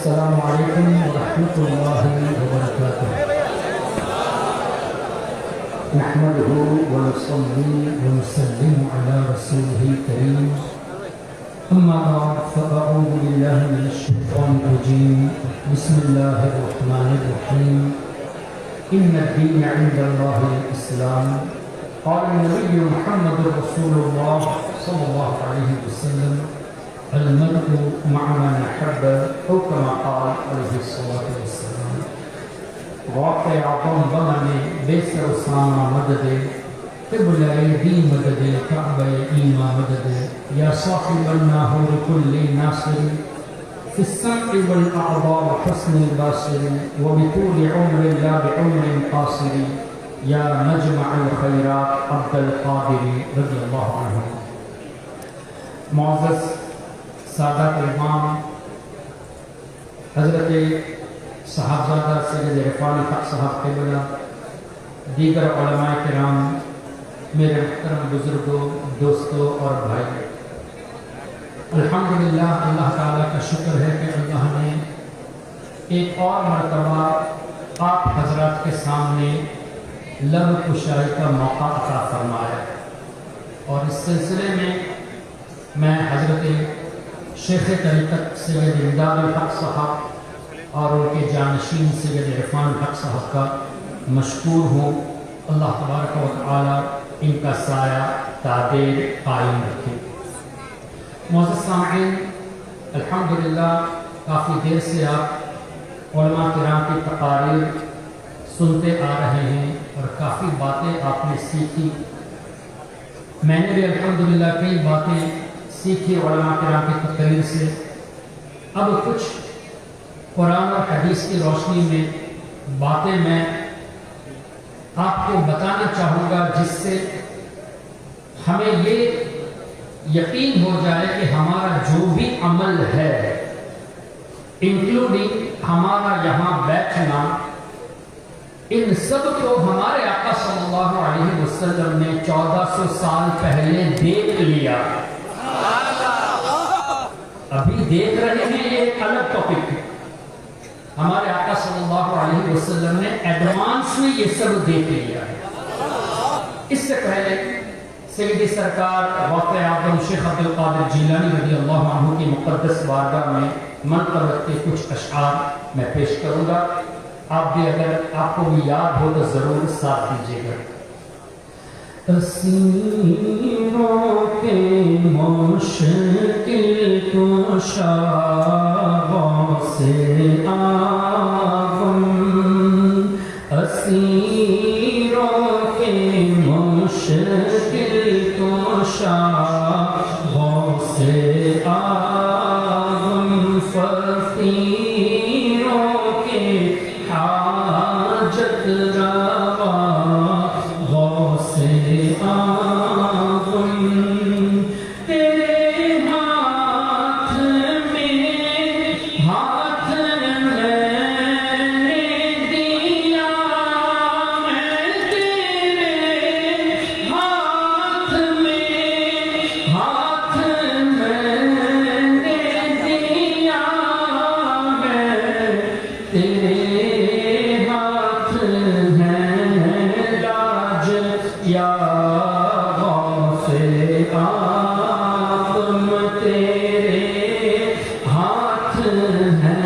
السلام علیکم ورحمۃ اللہ وبرکاتہ نحمده ونصلي ونسلم على رسوله الكريم اما بعد فاعوذ بالله من الشيطان الرجيم بسم الله الرحمن الرحيم ان الدين عند الله الاسلام قال النبي محمد رسول الله صلى الله عليه وسلم المرء مع من احب او كما قال عليه الصلاه والسلام واقع اعظم بمن بيسر اسامه مدد قبل ايدي مدد كعب ايما مدد يا صاحب الناهور كل ناصر في السمع والاعضاء وحسن الباصر وبطول عمر لا بعمر قاصر يا مجمع الخيرات عبد القادر رضي الله عنه. معزز سادات امام حضرت صاحبزادہ سید عرفان حق صاحب قبلہ، دیگر علماء کرام، میرے محترم بزرگوں، دوستوں اور بھائی، الحمدللہ اللہ تعالیٰ کا شکر ہے کہ اللہ نے ایک اور مرتبہ آپ حضرات کے سامنے لب کشائی کا موقع عطا فرمایا، اور اس سلسلے میں میں حضرت شیخ طریقت سید امداد الحق صاحب اور ان کے جانشین سید عرفان حق صاحب کا مشکور ہوں. اللہ تبارک و تعالی ان کا سایہ تادیر قائم رکھے. معزز سامعین، الحمدللہ کافی دیر سے آپ علماء کرام کی تقاریر سنتے آ رہے ہیں اور کافی باتیں آپ نے سیکھی. میں نے بھی الحمدللہ کئی باتیں سیکھی علماء کرام کی تقریر سے. اب کچھ قرآن اور حدیث کی روشنی میں باتیں میں آپ کو بتانا چاہوں گا، جس سے ہمیں یہ یقین ہو جائے کہ ہمارا جو بھی عمل ہے، انکلوڈنگ ہمارا یہاں بیٹھنا، ان سب کو ہمارے آقا صلی اللہ علیہ وسلم نے 1400 سال پہلے دیکھ لیا. ابھی دیکھ رہے ہیں، یہ ایک الگ ٹاپک ہے. ہمارے آقا صلی اللہ علیہ وسلم نے ایڈوانس میں یہ سب دیکھ لیا ہے. اس سے پہلے سیدی سرکار واقع اعظم شیخ عبد القادر جیلانی رضی اللہ عنہ کی مقدس بارگاہ میں منقبت کے کچھ اشعار میں پیش کروں گا. آپ بھی اگر آپ کو بھی یاد ہو تو ضرور ساتھ دیجیے گا. اسیروں کے مشکل کشا سے آغم، اسیروں کے مشکل کشا سے آغم، فقیروں کے حاجت روا سے آغم، تیرے ہاتھ میں دیا، میں تیرے ہاتھ میں دیا، میں تیرے ہاتھ ہے لاج یا غوث آدم، تیرے ہاتھ ہے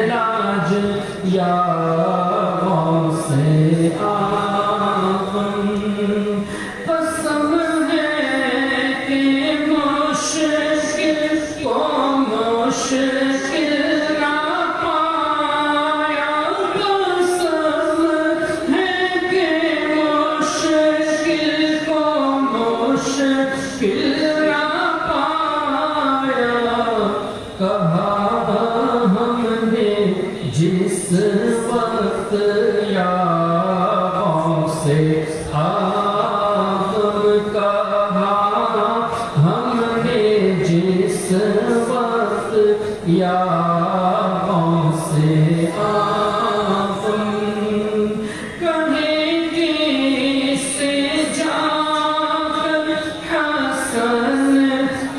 لاج یا غوث آدم. قسم ہے کہ مشکل کو مشکل نہ پایا، قسم ہے کہ مشکل کو مشکل نہ پایا. کہا ہم نے جس وقت یا غوث آدم، کہا ہم نے جس وقت یا غوث آدم، کہیں گے سے جا کر حسن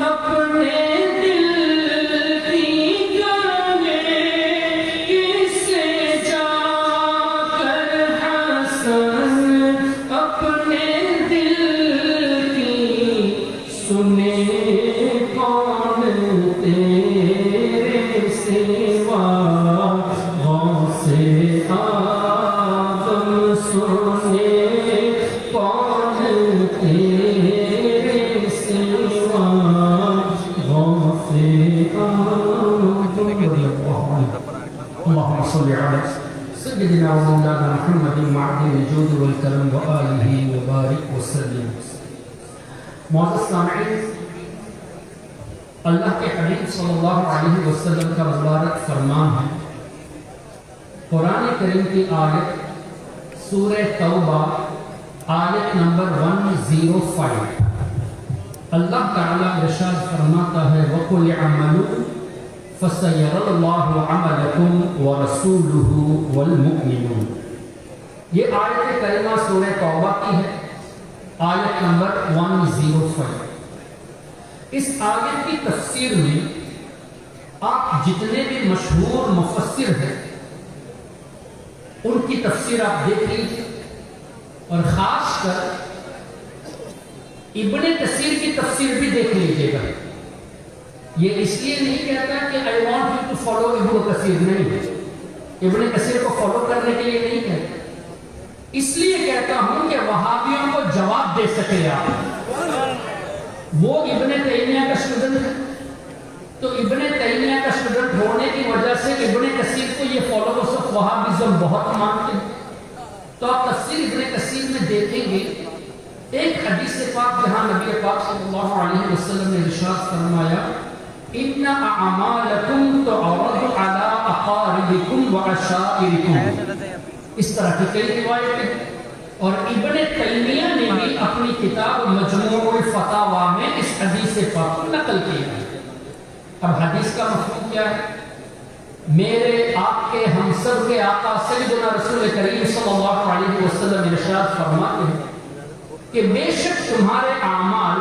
اپنے دل کی گانے، اللهم صل على سيدنا ومولانا محمد معدن الجود والكرم وآله وبارك وسلم. معزز سامعین، اللہ کے حبیب صلی اللہ علیہ وسلم کا مبارک فرمان ہے، قرآن کریم کی آیت سورہ توبہ آیت نمبر 105، اللہ تعالیٰ ارشاد فرماتا ہے وَقُلْ اعْمَلُوا فَسَيَرَى اللَّهُ عَمَلَكُمْ وَرَسُولُهُ وَالْمُؤْمِنُونَ۔ یہ آیت کریمہ سورہ توبہ کی ہے، آیت نمبر 105۔ اس آیت کی تفسیر میں آپ جتنے بھی مشہور مفسر ہیں ان کی تفسیر آپ دیکھ لیجیے، اور خاص کر ابن کثیر کی تفسیر بھی دیکھ لیجیے گا۔ یہ اس لیے نہیں کہتا کہ I want you to follow ابن کثیر، نہیں، ابن کثیر کو فالو کرنے کے لیے نہیں کہتا، اس لیے کہتا ہوں کہ وہابیوں کو جواب دے سکے آپ۔ وہ ابن تیمیہ کا اسٹوڈنٹ ہے، تو ابن تیمیہ کا اسٹوڈنٹ ہونے کی وجہ سے ابن کثیر کو یہ فالوورز آف وہابزم بہت مانتے ہیں۔ تو آپ تفسیر ابن کثیر میں دیکھیں گے ایک حدیث پاک جہاں نبی پاک صلی اللہ علیہ وسلم نے ارشاد فرمایا ان اعمالکم تعرض علی اقاربکم وعشائرکم، اس طرح کی کئی روایتیں، اور ابن تیمیہ نے بھی اپنی کتاب مجموع الفتاوی میں اس حدیث پاک کو نقل کیا ہے۔ اب حدیث کا مفہوم کیا ہے؟ میرے آپ کے ہم سب کے آقا سیدنا رسول کریم صلی اللہ علیہ وسلم ارشاد فرماتے ہیں کہ بے شک تمہارے اعمال،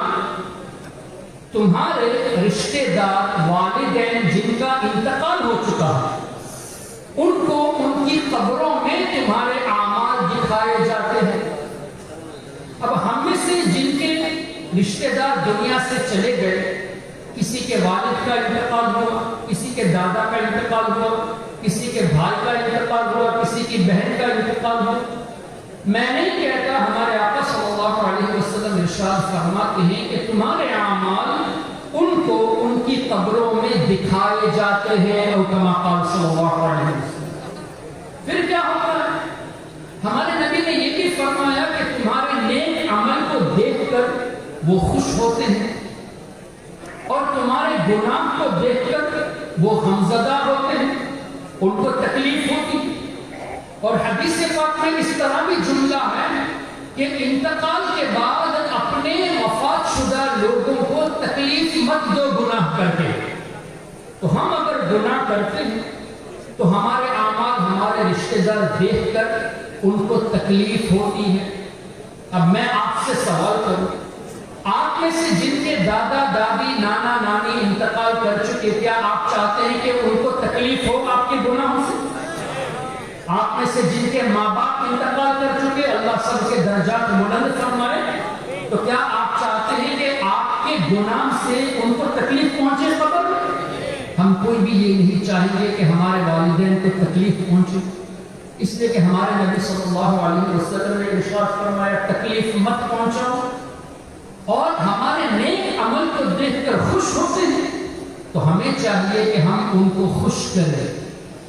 تمہارے رشتہ دار والدین جن کا انتقال ہو چکا ہے، ان کو ان کی قبروں میں تمہارے اعمال دکھائے جاتے ہیں۔ اب ہم میں سے جن کے رشتہ دار دنیا سے چلے گئے، کسی کے والد کا انتقال ہوا، کسی کے دادا کا انتقال ہوا، کسی کے بھائی کا انتقال ہوا، کسی کی بہن کا انتقال ہوا، میں نہیں کہتا، ہمارے آقا صلی اللہ علیہ وسلم ارشاد فرماتے ہیں کہ تمہارے اعمال ان کو ان کی قبروں میں دکھائے جاتے ہیں، اور کما قال صلی اللہ علیہ وسلم۔ پھر کیا ہوتا ہے؟ ہمارے نبی نے یہ بھی فرمایا کہ تمہارے نیک عمل کو دیکھ کر وہ خوش ہوتے ہیں، اور تمہارے گناہ کو دیکھ کر وہ غمزدہ ہوتے ہیں، ان کو تکلیف ہوتی ہے۔ اور حدیث پاک میں اس طرح بھی جملہ ہے کہ انتقال کے بعد اپنے وفات شدہ لوگوں کو تکلیف مت دو گناہ کر کے۔ تو ہم اگر گناہ کرتے ہیں تو ہمارے اعمال ہمارے رشتہ دار دیکھ کر ان کو تکلیف ہوتی ہے۔ اب میں آپ سے سوال کروں، آپ میں سے جن کے دادا دادی نانا نانی انتقال کر چکے، کیا آپ چاہتے ہیں کہ ان کو تکلیف ہو آپ کے گناہوں سے؟ آپ میں سے جن کے ماں باپ انتقال کر چکے، اللہ سب کے درجات بلند فرمائے، تو کیا آپ چاہتے ہیں کہ آپ کے گناہ سے ان کو تکلیف پہنچے قبر میں؟ ہم کوئی بھی یہ نہیں چاہیں گے کہ ہمارے والدین کو تکلیف پہنچے، اس لیے کہ ہمارے نبی صلی اللہ علیہ وسلم نے ارشاد فرمایا تکلیف مت پہنچاؤ، اور ہمارے نیک عمل کو دیکھ کر خوش ہوتے ہیں، تو ہمیں چاہیے کہ ہم ان کو خوش کریں۔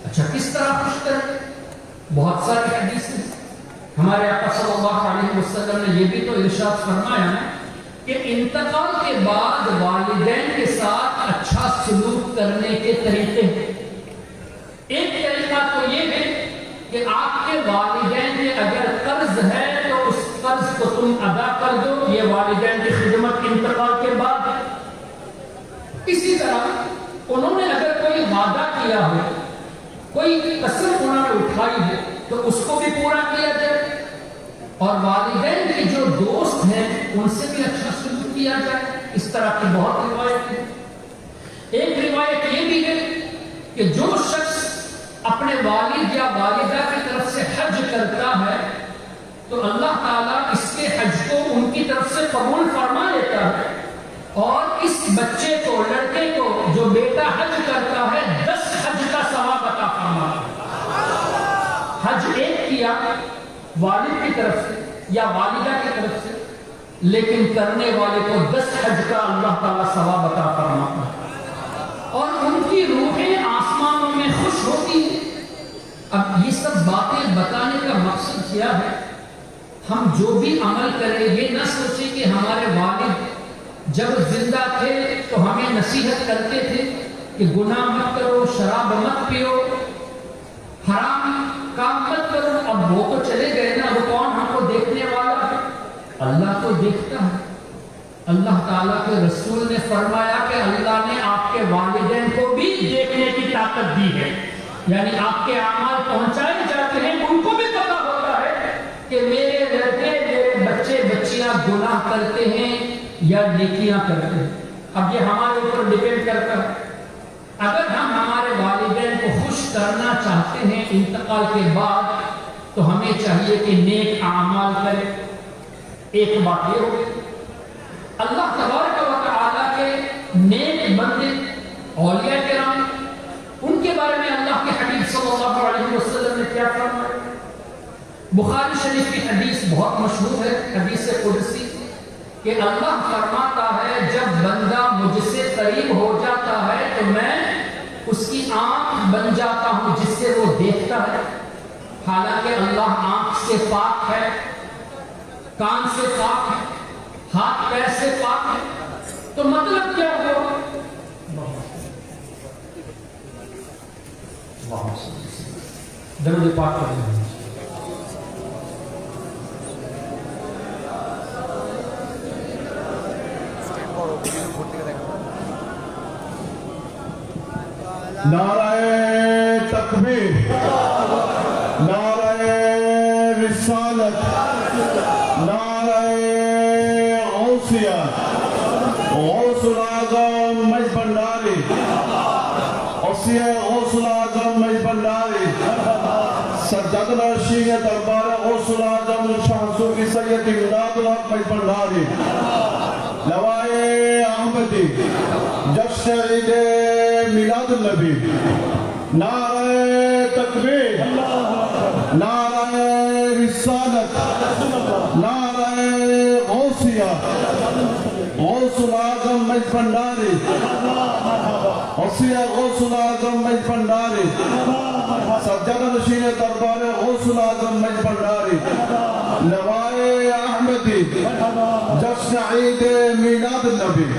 اچھا، کس طرح خوش کریں؟ بہت ساری حدیثیں، ہمارے آقا صلی اللہ علیہ وسلم نے یہ بھی تو ارشاد فرمایا ہے کہ انتقال کے بعد والدین کے ساتھ اچھا سلوک کرنے کے طریقے ہیں۔ ایک طریقہ تو یہ ہے کہ آپ کے والدین کے اگر قرض ہے تو اس قرض کو تم ادا کر دو، یہ والدین کی خدمت انتقال کے بعد۔ اسی طرح انہوں نے اگر کوئی وعدہ کیا ہو، کوئی قسم انہوں نے اٹھائی ہے، تو اس کو بھی پورا کیا جائے، اور والدین کے جو دوست ہیں ان سے بھی اچھا سلوک کیا جائے۔ اس طرح کی بہت روایت ہے۔ ایک روایت یہ بھی ہے کہ جو شخص اپنے والد یا والدہ کی طرف سے حج کرتا ہے تو اللہ تعالیٰ اس کے حج کو ان کی طرف سے قبول فرما لیتا ہے، اور اس بچے کو، لڑکے کو جو بیٹا حج کرتا ہے، 10 حج کا ثواب عطا فرماتا ہے۔ حج ایک کیا والد کی طرف سے یا والدہ کی طرف سے، لیکن کرنے والے کو 10 حج کا اللہ تعالیٰ ثواب عطا فرماتا ہے، اور ان کی روحیں آسمانوں میں خوش ہوتی ہیں اب یہ سب باتیں بتانے کا مقصد کیا ہے؟ ہم جو بھی عمل کریں یہ نہ سوچیں کہ ہمارے والد جب زندہ تھے تو ہمیں نصیحت کرتے تھے کہ گناہ مت کرو، شراب مت پیو، حرام کام مت کرو. اب وہ تو چلے گئے نا، وہ کون ہم کو دیکھنے والا ہے؟ اللہ تو دیکھتا ہے. اللہ تعالیٰ کے رسول نے فرمایا کہ اللہ نے آپ کے والدین کو بھی دیکھنے کی طاقت دی ہے، یعنی آپ کے اعمال پہنچائے جاتے ہیں، ان کو بھی پتا ہوتا ہے کہ میرے لڑکے میرے بچے بچیاں گناہ کرتے ہیں یا نیکیاں کرتے ہیں. اب یہ ہمارے اوپر ڈیپینڈ کرتا ہے. اگر ہم ہمارے والدین کو خوش کرنا چاہتے ہیں انتقال کے بعد تو ہمیں چاہیے کہ نیک اعمال کریں. ایک بات یہ ہوگی، اللہ تبارک و تعالیٰ کے نیک بندے اولیاء کرام، ان کے بارے میں اللہ کے حبیب صلی اللہ علیہ وسلم نے کیا فرمایا؟ بخاری شریف کی حدیث بہت مشہور ہے، حدیث قدسی، کہ اللہ فرماتا ہے جب بندہ مجھ سے قریب ہو جاتا ہے تو میں اس کی آنکھ بن جاتا ہوں جس سے وہ دیکھتا ہے. حالانکہ اللہ آنکھ سے پاک ہے، کان سے پاک ہے، ہاتھ پیر سے پاک ہے. تو مطلب کیا ہوا؟ درود پاک کریں. نعرہ تکبیر، نعرہ رسالت، نعرہ غوثیہ، غوث الاعظم مجد بھنڈاری، غوثیہ غوث الاعظم مجد بھنڈاری، سجاد نشین دربار غوث الاعظم شاہ صوفی سید امداد الحق مجد بھنڈاری، لوائے احمدی، جشن عید میلاد النبی، نعرہ تکبیر، نعرہ رسالت، نعرہ غوثیہ، غوث الاعظم مجد بھنڈاری، غوثیہ غوث الاعظم مجد بھنڈاری، سجادہ نشین دربار غوث الاعظم مجد بھنڈاری، لوائے احمدی، جشن عید میلاد النبی.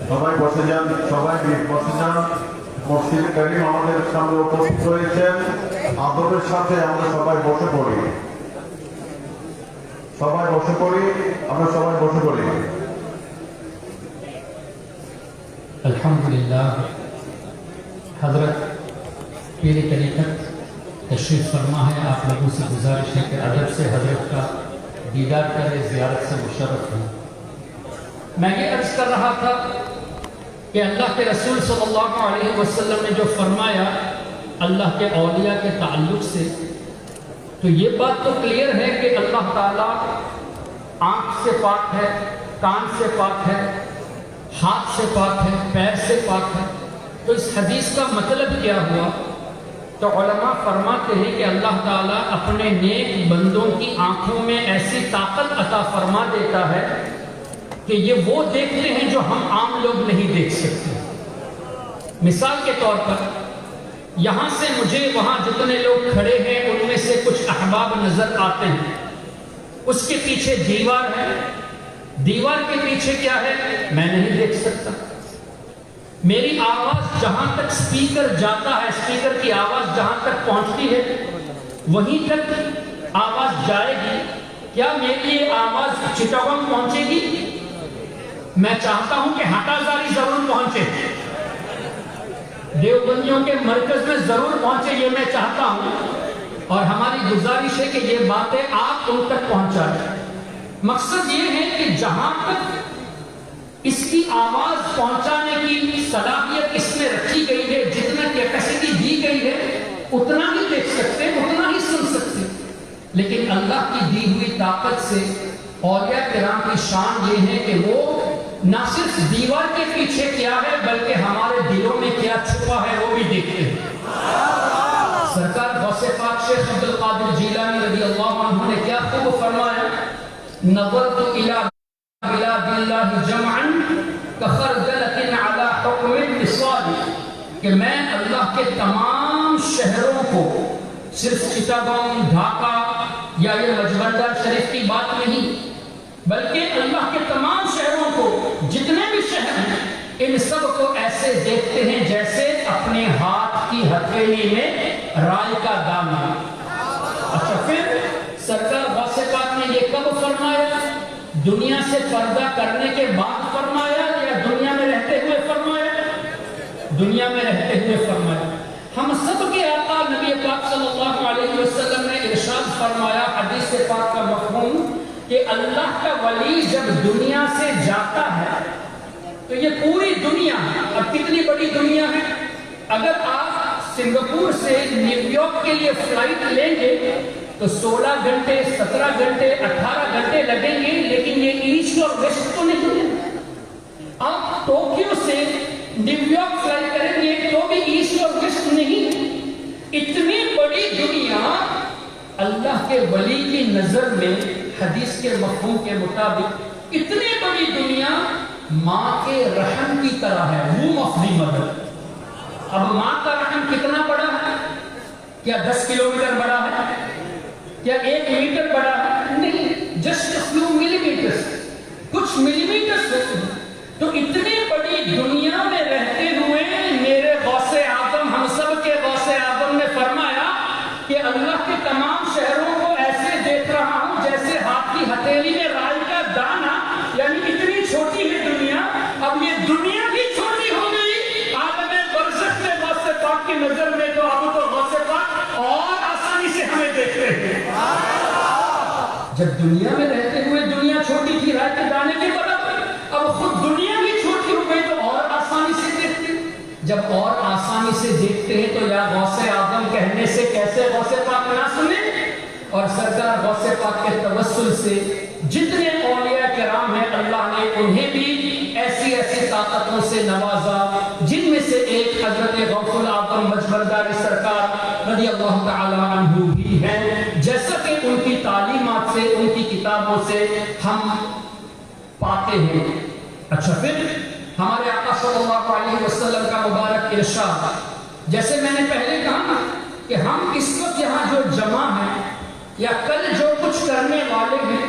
সবাই বসে যান, সবাই বসে যান। মসজিদ করিম আমাদের সামনে উপস্থিত হয়েছেন, আদরের সাথে আমরা সবাই বসে পড়ি, সবাই বসে পড়ি, আমরা সবাই বসে পড়ি। الحمدللہ حضرت پیر طریقت تشریف فرما ہے. آپ لوگوں سے گزارش ہے کہ ادب سے حضرت کا دیدار کرے، زیارت سے مشرف ہوں. میں یہ عرض کر رہا تھا کہ اللہ کے رسول صلی اللہ علیہ وسلم نے جو فرمایا اللہ کے اولیاء کے تعلق سے، تو یہ بات تو کلیئر ہے کہ اللہ تعالیٰ آنکھ سے پاک ہے، کان سے پاک ہے، ہاتھ سے پاک ہے، پیر سے پاک ہے. تو اس حدیث کا مطلب کیا ہوا؟ تو علماء فرماتے ہیں کہ اللہ تعالیٰ اپنے نیک بندوں کی آنکھوں میں ایسی طاقت عطا فرما دیتا ہے کہ یہ وہ دیکھتے ہیں جو ہم عام لوگ نہیں دیکھ سکتے. مثال کے طور پر یہاں سے مجھے وہاں جتنے لوگ کھڑے ہیں ان میں سے کچھ احباب نظر آتے ہیں، اس کے پیچھے دیوار ہے، دیوار کے پیچھے کیا ہے میں نہیں دیکھ سکتا. میری آواز جہاں تک سپیکر جاتا ہے، سپیکر کی آواز جہاں تک پہنچتی ہے وہیں تک آواز جائے گی. کیا میری یہ آواز چٹاگنگ پہنچے گی؟ میں چاہتا ہوں کہ ہٹا زاری ضرور پہنچے. دیوبندیوں کے مرکز میں ضرور پہنچے، یہ میں چاہتا ہوں، اور ہماری گزارش ہے کہ یہ باتیں آپ ان تک پہنچائیں۔ مقصد یہ ہے کہ جہاں تک اس کی آواز پہنچانے کی صلاحیت اس میں رکھی گئی ہے، جتنا کیپیسٹی دی گئی ہے، اتنا ہی دیکھ سکتے، اتنا ہی سن سکتے، لیکن اللہ کی دی ہوئی طاقت سے اولیاء کرام کی شان یہ ہے کہ وہ نہ صرف دیوار کے پیچھے کیا ہے بلکہ ہمارے دلوں میں کیا چھپا ہے وہ بھی دیکھتے ہیں۔ سرکار غوث پاک شیخ عبد القادر جیلانی رضی اللہ عنہ نے کیا خوب فرمایا، نظرت الی بلاد اللہ جمعا کخردلۃ علی حکم الوصال، کہ میں اللہ کے تمام شہروں کو، صرف چٹاگانگ، ڈھاکہ یا یہ مجبندر شریف کی بات نہیں، بلکہ اللہ کے تمام شہروں کو، جتنے بھی شہر ہیں، ان سب کو ایسے دیکھتے ہیں جیسے اپنے ہاتھ کی ہتھیلی میں رائی کا دانہ۔ اچھا، پھر سرکار غوث پاک نے یہ کب فرمایا؟ دنیا سے پردہ کرنے کے بعد فرمایا یا دنیا میں رہتے ہوئے فرمایا؟ دنیا میں رہتے ہوئے فرمایا۔ ہم سب کے آقا نبی پاک صلی اللہ علیہ وسلم نے ارشاد فرمایا، حدیث پاک کا مفہوم، کہ اللہ کا ولی جب دنیا سے جاتا ہے تو یہ پوری دنیا، اب کتنی بڑی دنیا ہے، اگر آپ سنگاپور سے نیو یارک کے لیے فلائٹ لیں گے تو 16 گھنٹے، 17 گھنٹے، 18 گھنٹے لگیں گے، لیکن یہ ایسٹ اور ویسٹ تو نہیں ہے۔ آپ ٹوکیو سے نیو یارک فلائی کریں گے تو بھی ایسٹ اور ویسٹ نہیں۔ اتنی بڑی دنیا اللہ کے ولی کی نظر میں، حدیث کے مفہوم کے مطابق، اتنی بڑی دنیا ماں کے رحم کی طرح ہے، womb of the mother۔ اب ماں کا رحم کتنا بڑا ہے؟ کیا 10 کلومیٹر بڑا ہے؟ کیا 1 میٹر بڑا ہے؟ نہیں، جسٹ few millimeters، کچھ ملی میٹرز ہوتے ہیں۔ تو اتنی بڑی دنیا میں رہتے ہوئے میرے غوث اعظم، ہم سب کے غوث اعظم نے فرمایا کہ اللہ کے تمام شہروں کو ایسے دیکھ رہا ہوں جیسے ہاتھ کی ہتھیلی میں رائی کا دانہ، یعنی اتنی چھوٹی ہے دنیا۔ اب یہ دنیا بھی چھوٹی ہو گئی عالم برزخ میں غوث پاک کی نظر میں، تو اب تو غوث پاک اور آسانی سے ہمیں دیکھتے ہیں۔ جب دنیا میں رہتے ہوئے دنیا چھوٹی تھی رائی کے دانے کے برابر، اب خود دنیا بھی چھوٹی ہو گئی تو اور آسانی سے دیکھتے ہیں۔ جب اور آسانی سے دیکھتے ہیں تو یا غوث اعظم کہنے سے کیسے غوث پاک نہ سنیں؟ اور سرکار غوث پاک کے توسل سے جتنے اولیاء کرام ہیں اللہ نے انہیں بھی ایسی ایسی طاقتوں سے نوازا، جن میں سے ایک حضرت غوث العظم مجبردار سرکار رضی اللہ تعالی عنہ بھی ہیں، جیسا کہ ان کی تعلیمات سے، ان کی کتابوں سے ہم پاتے ہیں۔ اچھا، پھر ہمارے آقا صلی اللہ علیہ وسلم کا مبارک ارشاد، جیسے میں نے پہلے کہا کہ ہم اس وقت یہاں جو جمع ہیں یا کل جو کچھ کرنے والے ہیں،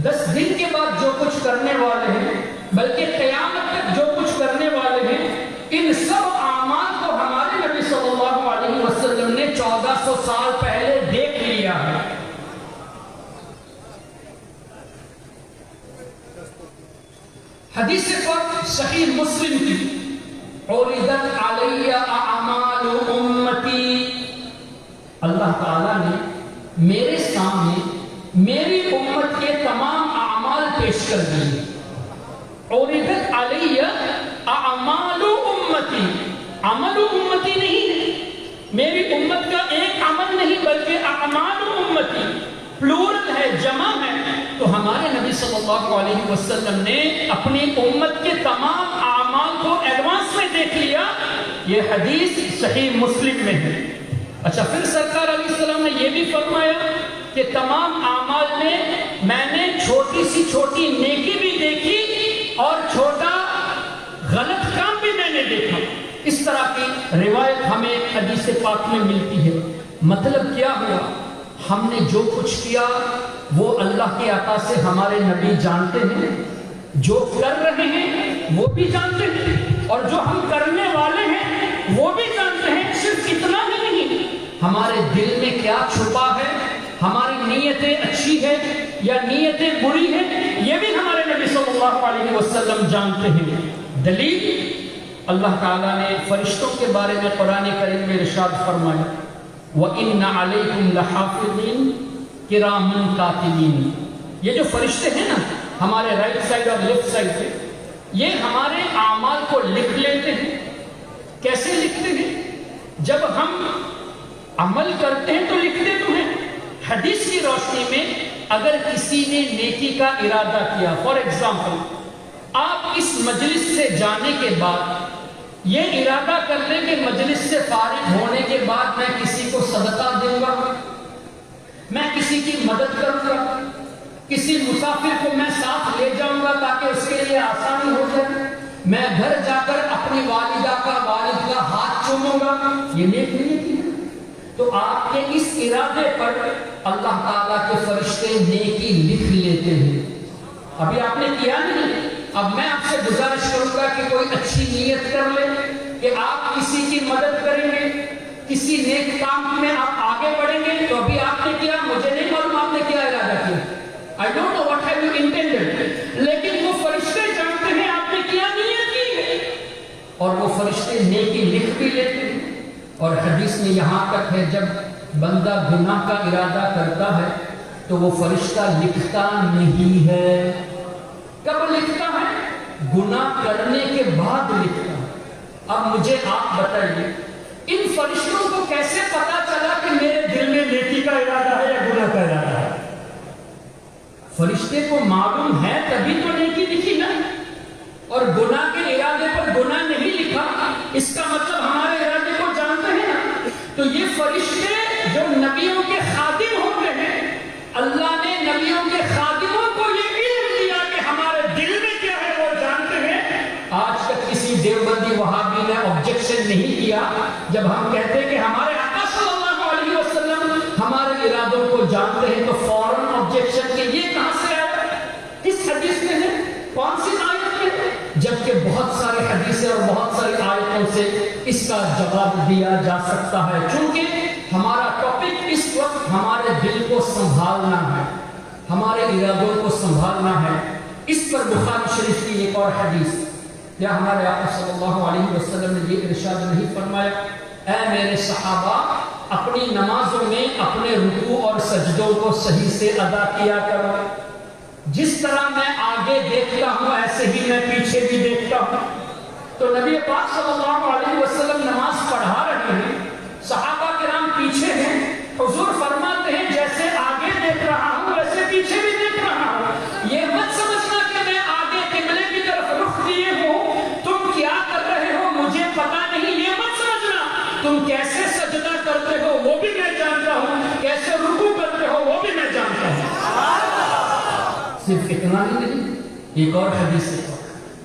10 دن کے بعد جو کچھ کرنے والے ہیں، بلکہ قیامت تک جو کچھ کرنے والے ہیں، ان سب اعمال کو ہمارے نبی صلی اللہ علیہ وسلم نے 1400 سال پہلے دیکھ لیا ہے۔ حدیث پاک صحیح مسلم کی، عرضت علی اعمال امتی، اللہ تعالیٰ نے میرے سامنے میری امت کے تمام اعمال پیش کر دیے۔ عرضت علی اعمال امتی، عمل امتی نہیں ہے، میری امت کا ایک عمل نہیں بلکہ اعمال امتی، پلورل ہے، جمع ہے۔ تو ہمارے نبی صلی اللہ علیہ وسلم نے اپنی امت کے تمام اعمال کو ایڈوانس میں دیکھ لیا۔ یہ حدیث صحیح مسلم میں ہے۔ اچھا، پھر سرکار علیہ السلام نے یہ بھی فرمایا کہ تمام اعمال میں نے چھوٹی سی چھوٹی نیکی بھی دیکھی اور چھوٹا غلط کام بھی میں نے دیکھا۔ اس طرح کی روایت ہمیں حدیث پاک میں ملتی ہے۔ مطلب کیا ہوا؟ ہم نے جو کچھ کیا وہ اللہ کے عطا سے ہمارے نبی جانتے ہیں، جو کر رہے ہیں وہ بھی جانتے ہیں، اور جو ہم کرنے والے ہیں وہ بھی جانتے ہیں۔ صرف اتنا ہی نہیں، ہمارے دل میں کیا چھپا ہے، ہماری نیتیں اچھی ہیں یا نیتیں بری ہیں، یہ بھی ہمارے نبی صلی اللہ علیہ وسلم جانتے ہیں۔ دلیل اللہ تعالیٰ نے فرشتوں کے بارے میں قرآن کریم میں ارشاد فرمایا وَإِنَّ عَلَيْكُمْ لَحَافِظِينَ کِرَامًا کاتبین۔ یہ جو فرشتے ہیں نا ہمارے رائٹ سائڈ اور لیفٹ سائڈ پہ، یہ ہمارے اعمال کو لکھ لیتے ہیں۔ کیسے لکھتے ہیں؟ جب ہم عمل کرتے ہیں تو لکھتے تو ہیں۔ حدیث کی روشنی میں اگر کسی نے نیکی کا ارادہ کیا، فار ایگزامپل آپ اس مجلس سے جانے کے بعد یہ ارادہ کر لیں کہ مجلس سے فارغ ہونے کے بعد میں کسی کو صدقہ دوں گا، میں کسی کی مدد کروں گا، کسی مسافر کو میں ساتھ لے جاؤں گا تاکہ اس کے لیے آسانی ہو جائے، میں گھر جا کر اپنی والدہ کا والد کا ہاتھ چوموں گا، یہ نیک نیکی ہے۔ تو آپ کے اس ارادے پر اللہ تعالیٰ کے فرشتے نیکی لکھ لیتے ہیں۔ ابھی آپ نے کیا نہیں، اب میں آپ سے گزارش کروں گا کہ کوئی اچھی نیت کر لے کہ آپ کسی کی مدد کریں گے، کسی نیک کام میں آپ آگے بڑھیں گے۔ تو ابھی آپ نے کیا، مجھے نہیں معلوم آپ نے کیا ارادہ کیا، I don't know what have you intended، لیکن وہ فرشتے جانتے ہیں آپ نے کیا نیت کی ہے، اور وہ فرشتے نیکی لکھ بھی لیتے ہیں۔ اور حدیث میں یہاں تک ہے جب بندہ گناہ کا ارادہ کرتا ہے تو وہ فرشتہ لکھتا نہیں ہے۔ کب لکھتا ہے؟ گناہ کرنے کے بعد لکھتا ہے۔ اب مجھے آپ بتائیے ان فرشتوں کو کیسے پتا چلا کہ میرے دل میں نیکی کا ارادہ ہے یا گناہ کا ارادہ ہے؟ فرشتے کو معلوم ہے تبھی تو نیکی لکھی نا، اور گناہ کے ارادے پر گناہ نہیں لکھا، اس کا مطلب ہمارے ارادے کو جانتے ہیں نا۔ تو یہ فرشتے جو نبیوں کے خادم ہوتے ہیں، اللہ نے نبیوں کے خادموں کو یہ علم دیا کہ ہمارے دل میں کیا ہے وہ جانتے ہیں۔ آج تک کسی دیوبندی وہابی نے آبجیکشن نہیں کیا جب ہم کہتے ہیں کہ ہمارے آقا صلی اللہ علیہ وسلم ہمارے ارادوں کو جانتے ہیں، تو فوراً آبجیکشن کہ یہ کہاں سے آیا، کس حدیث میں ہے، کون سی آیت میں ہے؟ جبکہ بہت سارے حدیثیں اور بہت ساری آیتوں سے اس کا جواب دیا جا سکتا ہے، چونکہ ہمارا ٹاپک اس وقت ہمارے دل کو سنبھالنا ہے، ہمارے ارادوں کو سنبھالنا ہے۔ اس پر بخاری شریف کی ایک اور حدیث، یا ہمارے آقا صلی اللہ علیہ وسلم نے یہ ارشاد نہیں فرمایا اے میرے صحابہ اپنی نمازوں میں اپنے رکوع اور سجدوں کو صحیح سے ادا کیا کرو، جس طرح میں آگے دیکھتا ہوں ایسے ہی میں پیچھے بھی دیکھتا ہوں۔ تو نبی پاک صلی اللہ علیہ وسلم نماز پڑھا رہے ہیں، صحابہ کرام پیچھے ہیں، حضور فرماتے ہیں جیسے آگے دیکھ رہا ہوں ویسے پیچھے بھی دیکھ رہا ہوں۔ یہ مت سمجھنا کہ میں آگے قبلے کی طرف رخ کیے ہوں، تم کیا کر رہے ہو مجھے پتا نہیں، یہ مت سمجھنا۔ تم کیسے سجدہ کرتے ہو وہ بھی میں جانتا ہوں، کیسے رکوع کرتے ہو وہ بھی میں جانتا ہوں۔ صرف اتنا ہی نہیں، ایک اور حدیث ہے،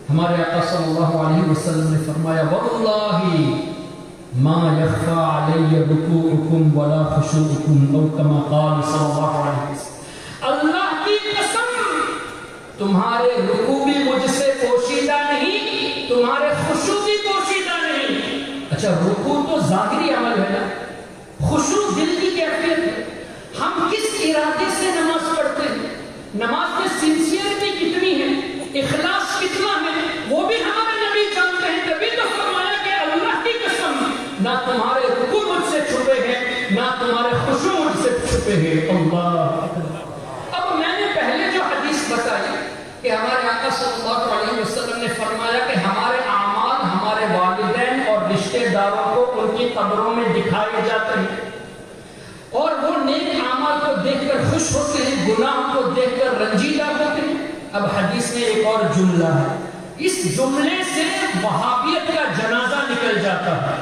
ہمارے آقا صلی اللہ علیہ وسلم نے فرمایا وَاللَّهِ ما يخفى علي ركوعكم ولا خشوعكم او كما قال صلی اللہ علیہ وسلم، اللہ کی قسم تمہارے رکوع بھی مجھ سے پوشیدہ نہیں، تمہارے خشوع بھی پوشیدہ نہیں۔ اچھا رکوع تو ظاہری عمل ہے نا، خشوع دل کی کیفیت ہے۔ ہم کس ارادے سے نماز پڑھتے ہیں، نماز میں سنسیئرٹی کتنی ہے، اخلاص کتنا ہے، وہ بھی ہمارے نبی جانتے ہیں، تبھی تو فرمایا کہ اللہ کی قسم نہ تمہارے رکوع مجھ سے چھپے ہیں نہ تمہارے خشوع مجھ سے چھپے ہیں۔ اللہ اب میں نے پہلے جو حدیث بتائی کہ ہمارے آقا صلی اللہ علیہ وسلم نے فرمایا کہ ہمارے اعمال ہمارے والدین اور رشتہ داروں کو ان کی قبروں میں دکھائے جاتے ہیں، اور وہ نیک اعمال کو دیکھ کر خوش ہوتے ہیں، گناہوں کو دیکھ کر رنجیدہ ہوتے ہیں۔ اب حدیث میں ایک اور جملہ ہے، اس جملے سے وہابیت کا جنازہ نکل جاتا ہے۔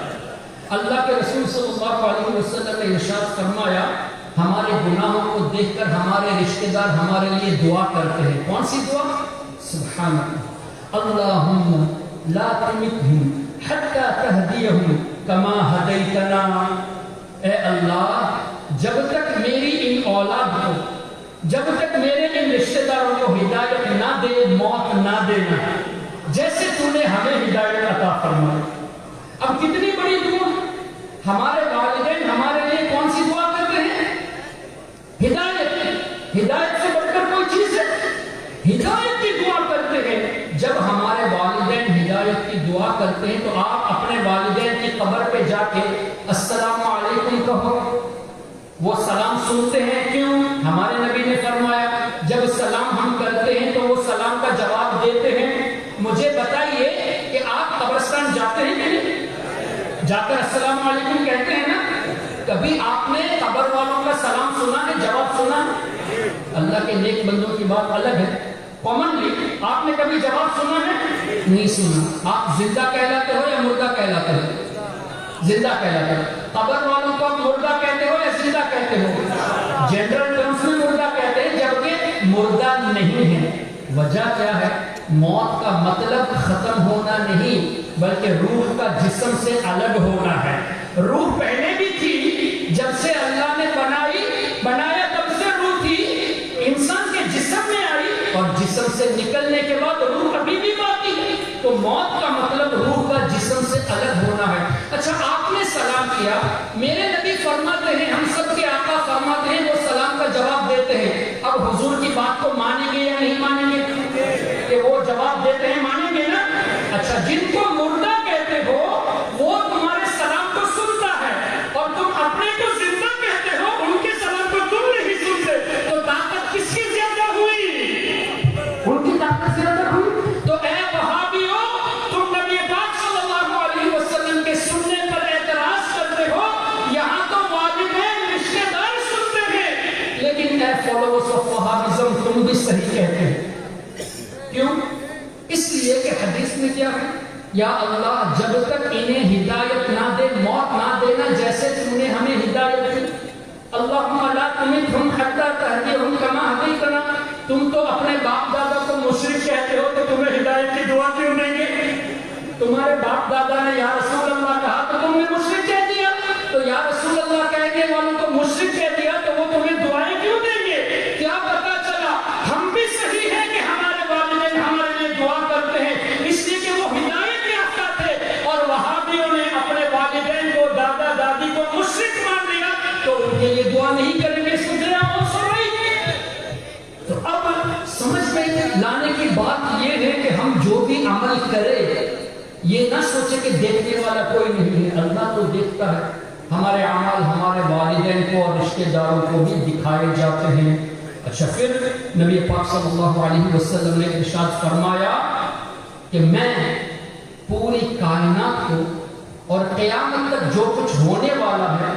اللہ کے رسول صلی اللہ علیہ وسلم نے ارشاد فرمایا ہمارے گناہوں کو دیکھ کر ہمارے رشتہ دار ہمارے لیے دعا کرتے ہیں۔ کون سی دعا؟ سبحان اللہ، اللہم لا تمتہم حتی تہدیہم کما ہدیتنا، اے اللہ جب تک میری ان اولاد کو، جب تک میرے ان رشتہ داروں کو ہدایت نہ دے، موت نہ دینا، جیسے تو نے ہمیں ہدایت عطا فرمائی۔ اب کتنی بڑی دعا، ہمارے والدین ہمارے لیے کون سی دعا کرتے ہیں؟ ہدایت، ہدایت سے بڑھ کر کوئی چیز ہے؟ ہدایت کی دعا کرتے ہیں۔ جب ہمارے والدین ہدایت کی دعا کرتے ہیں تو کے السلام علیکم کہو۔ وہ سلام سنتے ہیں، کیوں؟ ہمارے نبی نے فرمایا جب سلام ہم کرتے ہیں تو وہ سلام کا جواب دیتے ہیں۔ مجھے بتائیے کہ آپ قبرستان جاتے ہیں کہ نہیں؟ جا کر السلام علیکم کہتے ہیں نا؟ کبھی آپ نے قبر والوں کا سلام سنا ہے، جواب سنا ہے؟ اللہ کے نیک بندوں کی بات الگ ہے، کامنلی آپ نے کبھی جواب سنا ہے؟ نہیں سنا۔ آپ زندہ کہلاتے ہو یا مردہ کہلاتے ہو؟ زندہ کہلاتے ہو۔ قبر والوں کو آپ مردہ کہتے ہو یا زندہ کہتے ہو؟ جنرل ٹرمز میں مردہ کہتے ہیں، جبکہ مردہ نہیں ہے۔ وجہ کیا ہے؟ موت کا مطلب ختم ہونا نہیں بلکہ روح کا جسم سے الگ ہونا ہے۔ روح پہلے بھی تھی، جب سے اللہ نے بنایا تب سے روح تھی، انسان کے جسم میں آئی اور جسم سے نکلنے کے بعد روح ابھی بھی باقی ہے۔ تو موت کا مطلب روح کا جسم سے الگ ہونا ہے۔ اچھا، آپ نے سلام کیا، میرے نبی فرماتے ہیں، ہم سب کے آقا فرماتے ہیں، وہ سلام کا جواب دیتے ہیں۔ اب حضور کی بات کو مانیں گے یا نہیں مانیں گے؟ کہ وہ جواب دیتے ہیں، مانیں گے نا؟ اچھا، جن کو مردہ کہتے ہو وہ تمہارے سلام کو سنتا ہے اور تم اپنے کو زندہ کہتے ہو، ان کے سلام کو تم نہیں سنتے، تو طاقت کس کی زیادہ ہوئی؟ ان کی طاقت زیادہ ہوئی۔ تو اے وہابیو، تم نبی پاک صلی اللہ علیہ وسلم کے سننے پر اعتراض کرتے ہو، یہاں تو والدین رشتے دار سنتے ہیں، لیکن اے فالوورز آف وہابزم، تم بھی صحیح کہتے ہیں۔ کیوں؟ اس لیے کہ حدیث میں کیا ہے؟ یا اللہ، جب تک انہیں ہدایت نہ دے، موت نہ دینا جیسے تم نے ہمیں ہدایت دی۔ اللہم لا تمتہم حتی تہدیہم کما ہدیتنا۔ تم تو اپنے باپ دادا کو مشرک کہتے ہو، تو تمہیں ہدایت کی دعا کیوں دیں گے؟ تمہارے باپ دادا نے یا رسول اللہ کہا تو تم نے مشرک کہہ دیا، تو یا رسول اللہ کہنے والوں کو مشرک کہہ دیا تو وہ تمہیں دعائیں کیوں دیں گے؟ کیا پتا چلا ہم بھی صحیح ہیں کہ ہمارے والدین ہمارے لیے دعا کرتے ہیں، اس لیے کہ وہ ہدایت یافتہ تھے، اور وہابیوں نے اپنے والدین کو، دادا دادی کو مشرک مان لیا، تو ان کے لیے دعا نہیں کریں گے۔ تو اب سمجھ میں لانے کی بات یہ ہے کہ ہم جو بھی عمل کرے، یہ نہ سوچے کہ دیکھنے والا کوئی نہیں ہے، اللہ تو دیکھتا ہے۔ ہمارے عمل ہمارے والدین کو اور رشتہ داروں کو بھی دکھائے جاتے ہیں۔ اچھا، پھر نبی پاک صلی اللہ علیہ وسلم نے ارشاد فرمایا کہ میں پوری کائنات کو اور قیامت تک جو کچھ ہونے والا ہے،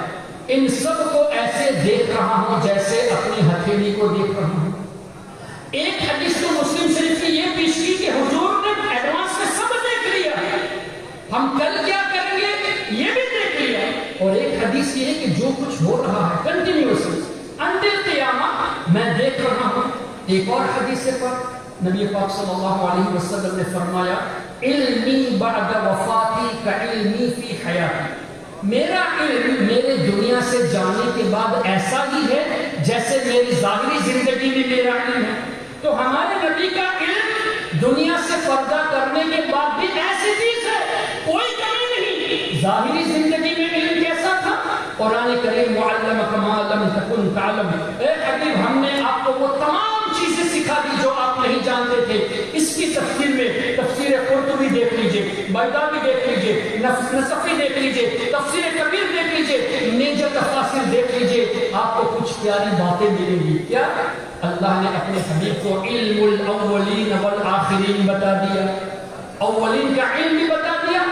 ان سب کو ایسے دیکھ رہا ہوں جیسے اپنی ہتھیلی کو دیکھ رہا ہوں۔ ایک حدیث تو مسلم شریف کی یہ پیش کی کہ حضور نے ایڈوانس میں سب دیکھ لیا، ہم کل کیا کریں گے یہ بھی دیکھ لیا، اور ایک حدیث یہ ہے کہ جو کچھ ہو رہا ہے کنٹینیوسلی انٹل قیامت میں دیکھ رہا ہوں۔ ایک اور حدیث پر نبی پاک صلی اللہ علیہ وسلم نے فرمایا، علمی بعد وفاتی کعلمی فی حیاتی، میرا علم میرے دنیا سے جانے کے بعد ایسا ہی ہے جیسے میری ظاہری زندگی میں میرا علم ہے۔ تو ہمارے نبی کا علم دنیا سے پردہ کرنے کے بعد بھی ایسی چیز ہے، کوئی کمی نہیں۔ ظاہری زندگی میں علم کیسا تھا؟ قرآن کریم وعلمک ما لم تکن تعلم، اے حبیب ہم نے آپ کو وہ تمام چیزیں سکھا دی جو آپ نہیں جانتے تھے۔ اس کی تفسیر میں تفسیر قرطبی دیکھ لیجئے، بیضاوی دیکھ لیجئے، نصفی دیکھ لیجئے، تفسیر کبیر دیکھ لیجئے، نیجہ تفاسیر دیکھ لیجئے، آپ کو کچھ پیاری باتیں ملیں گی۔ کیا؟ اللہ نے اپنے حبیب کو علم الاولین والآخرین بتا دیا، اولین کا علم بھی بتا دیا،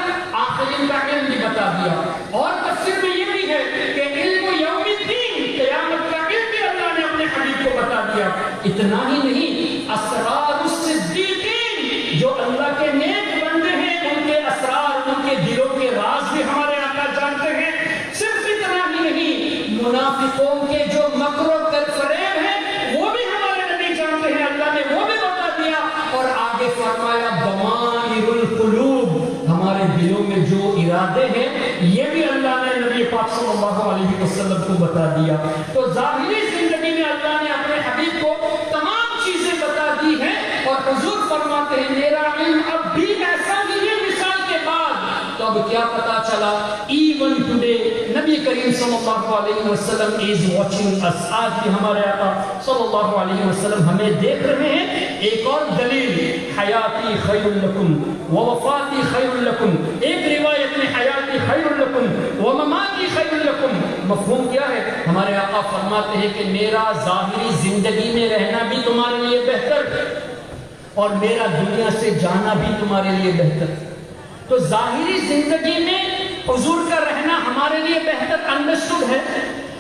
آخرین کا علم بھی بتا دیا، اور تفسیر میں یہ بھی ہے کہ علم یوم الدین، قیامت کا علم بھی اللہ نے اپنے حبیب کو بتا دیا۔ اتنا ہی نہیں، اسرار الصدیقین، جو اللہ کے نیک بندے ہیں، ان کے اسرار، ان کے دلوں کے راز بھی ہمارے آقا جانتے ہیں۔ صرف اتنا ہی نہیں، منافقوں کے جو مکر و فریب ہیں وہ بھی ہمارے نبی جانتے ہیں، اللہ نے وہ بھی بتا دیا، اور آگے فرمایا ضمائر القلوب، ہمارے دلوں میں جو ارادے ہیں یہ بھی اللہ نے نبی پاک صلی اللہ علیہ وسلم کو بتا دیا۔ تو ظاہری زندگی میں اللہ نے اپنے حبیب کو تمام چیزیں بتا دی ہیں، اور حضور فرماتے ہیں میرا علم اب بھی ایسا ہی ہے مثال کے بعد۔ تو اب کیا پتا چلا؟ ایون ٹوڈے نبی کریم صلی اللہ علیہ وسلم از واچنگ اس، آج بھی ہمارے آقا صلی اللہ علیہ وسلم ہمیں دیکھ رہے ہیں۔ ایک اور دلیل، حیاتی خیر لکم ووفاتی خیر لکم، ایک روایت میں حیاتی خیر لکم خیر لکم، مفہوم کیا ہے؟ ہمارے آقا فرماتے ہیں کہ میرا ظاہری زندگی میں رہنا بھی تمہارے لیے بہتر ہے اور میرا دنیا سے جانا بھی تمہارے لیے بہتر ہے۔ تو ظاہری زندگی میں حضور کا رہنا ہمارے لیے بہتر انڈرسٹوڈ ہے،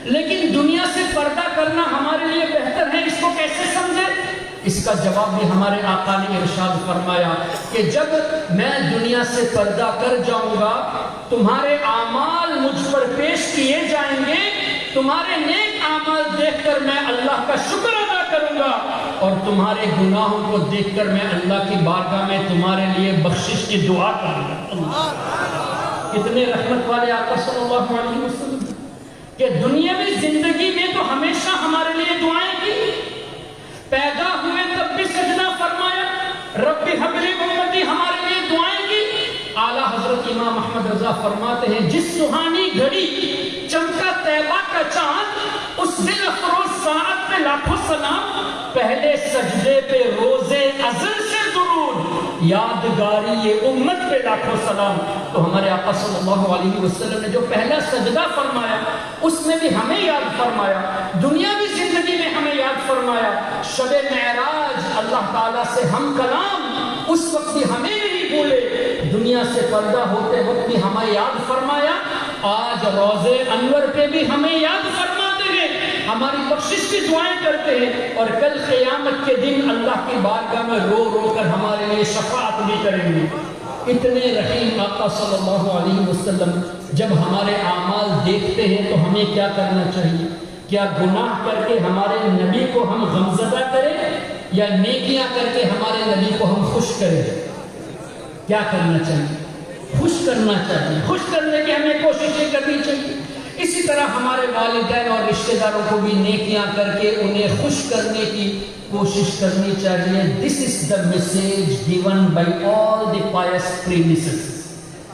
لیکن دنیا سے پردہ کرنا ہمارے لیے بہتر ہے، اس کو کیسے سمجھے؟ اس کا جواب بھی ہمارے آقا نے ارشاد فرمایا کہ جب میں دنیا سے پردہ کر جاؤں گا، تمہارے اعمال مجھ پر پیش کیے جائیں گے، تمہارے نیک اعمال دیکھ کر میں اللہ کا شکر ادا کروں گا اور تمہارے گناہوں کو دیکھ کر میں اللہ کی بارگاہ میں تمہارے لیے بخشش کی دعا کروں گا۔ کتنے رحمت والے آقا صلی اللہ علیہ وسلم کہ دنیاوی زندگی میں تو ہمیشہ ہمارے لیے دعائیں کی، پیدا ہوئے تب بھی سجدہ فرمایا، رب ہب لی امتی ہمارے لیے دعائیں کی۔ اعلیٰ حضرت امام احمد رضا فرماتے ہیں جس سہانی گھڑی چمکا طیبہ کا چاند، اس دل افروز ساعت پہ لاکھوں سلام، پہلے سجدے پہ روزے ازل سے درود، یادگاری یہ امت پہ لاکھوں سلام۔ تو ہمارے آقا صلی اللہ علیہ وسلم نے جو پہلا سجدہ فرمایا اس میں بھی ہمیں یاد فرمایا، دنیاوی زندگی میں ہمیں یاد فرمایا، شب معراج اللہ تعالیٰ سے ہم کلام اس وقت بھی ہمیں نہیں بھولے، دنیا سے پردہ ہوتے وقت بھی ہمیں یاد فرمایا، آج روزے انور پہ بھی ہمیں یاد فرماتے ہیں، ہماری بخشش کی دعائیں کرتے ہیں، اور کل قیامت کے دن اللہ کی بارگاہ میں رو رو کر ہمارے لیے شفاعت بھی کریں گے۔ اتنے رحیم آقا صلی اللہ علیہ وسلم جب ہمارے اعمال دیکھتے ہیں تو ہمیں کیا کرنا چاہیے؟ کیا گناہ کر کے ہمارے نبی کو ہم غمزدہ کریں یا نیکیاں کر کے ہمارے نبی کو ہم خوش کریں؟ کیا کرنا چاہیے؟ خوش کرنا چاہیے، خوش کرنے کی ہمیں کوششیں کرنی چاہیے۔ اسی طرح ہمارے والدین اور رشتہ داروں کو بھی نیکیاں کر کے انہیں خوش کرنے کی کوشش کرنی چاہیے۔ This is the message given by all the pious predecessors۔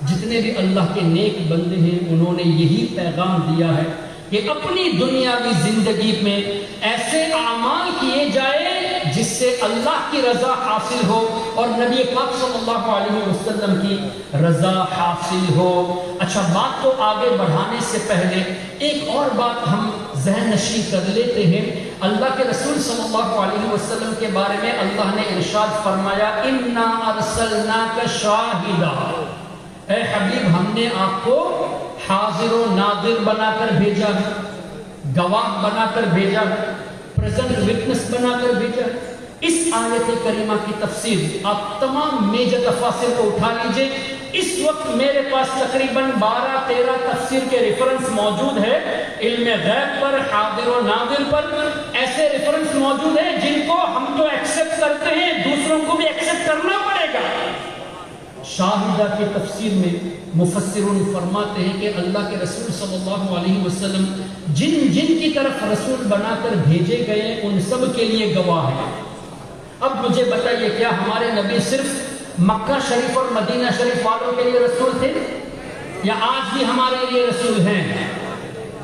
جتنے بھی اللہ کے نیک بندے ہیں انہوں نے یہی پیغام دیا ہے کہ اپنی دنیاوی زندگی میں ایسے اعمال کیے جائے جس سے اللہ کی رضا حاصل ہو اور نبی پاک صلی اللہ علیہ وسلم کی رضا حاصل ہو۔ اچھا، بات کو آگے بڑھانے سے پہلے ایک اور بات ہم ذہن نشین کر لیتے ہیں۔ اللہ کے رسول صلی اللہ علیہ وسلم کے بارے میں اللہ نے ارشاد فرمایا اِنَّا أَرْسَلْنَاكَ شَاهِدًا، اے حبیب ہم نے آپ کو حاضر و ناظر بنا کر بھیجا ہے، گواہ بنا کر بھیجا ہے، پریزنٹ وٹنس بنا کر بھیجا ہے۔ اس آیت کریمہ کی تفسیر آپ تمام میجر تفاسیر کو اٹھا لیجئے، اس وقت میرے پاس تقریباً 12-13 تفسیر کے ریفرنس موجود ہے، علم غیب پر، حاضر و ناظر پر، ایسے ریفرنس موجود ہیں جن کو ہم تو ایکسپٹ کرتے ہیں، دوسروں کو بھی ایکسپٹ کرنا پڑے گا۔ شاہدہ کی تفسیر میں مفسرون فرماتے ہیں کہ اللہ کے رسول صلی اللہ علیہ وسلم جن جن کی طرف رسول بنا کر بھیجے گئے ان سب کے لیے گواہ ہیں۔ اب مجھے بتائیے کیا ہمارے نبی صرف مکہ شریف اور مدینہ شریف والوں کے لیے رسول تھے یا آج بھی ہمارے لیے رسول ہیں؟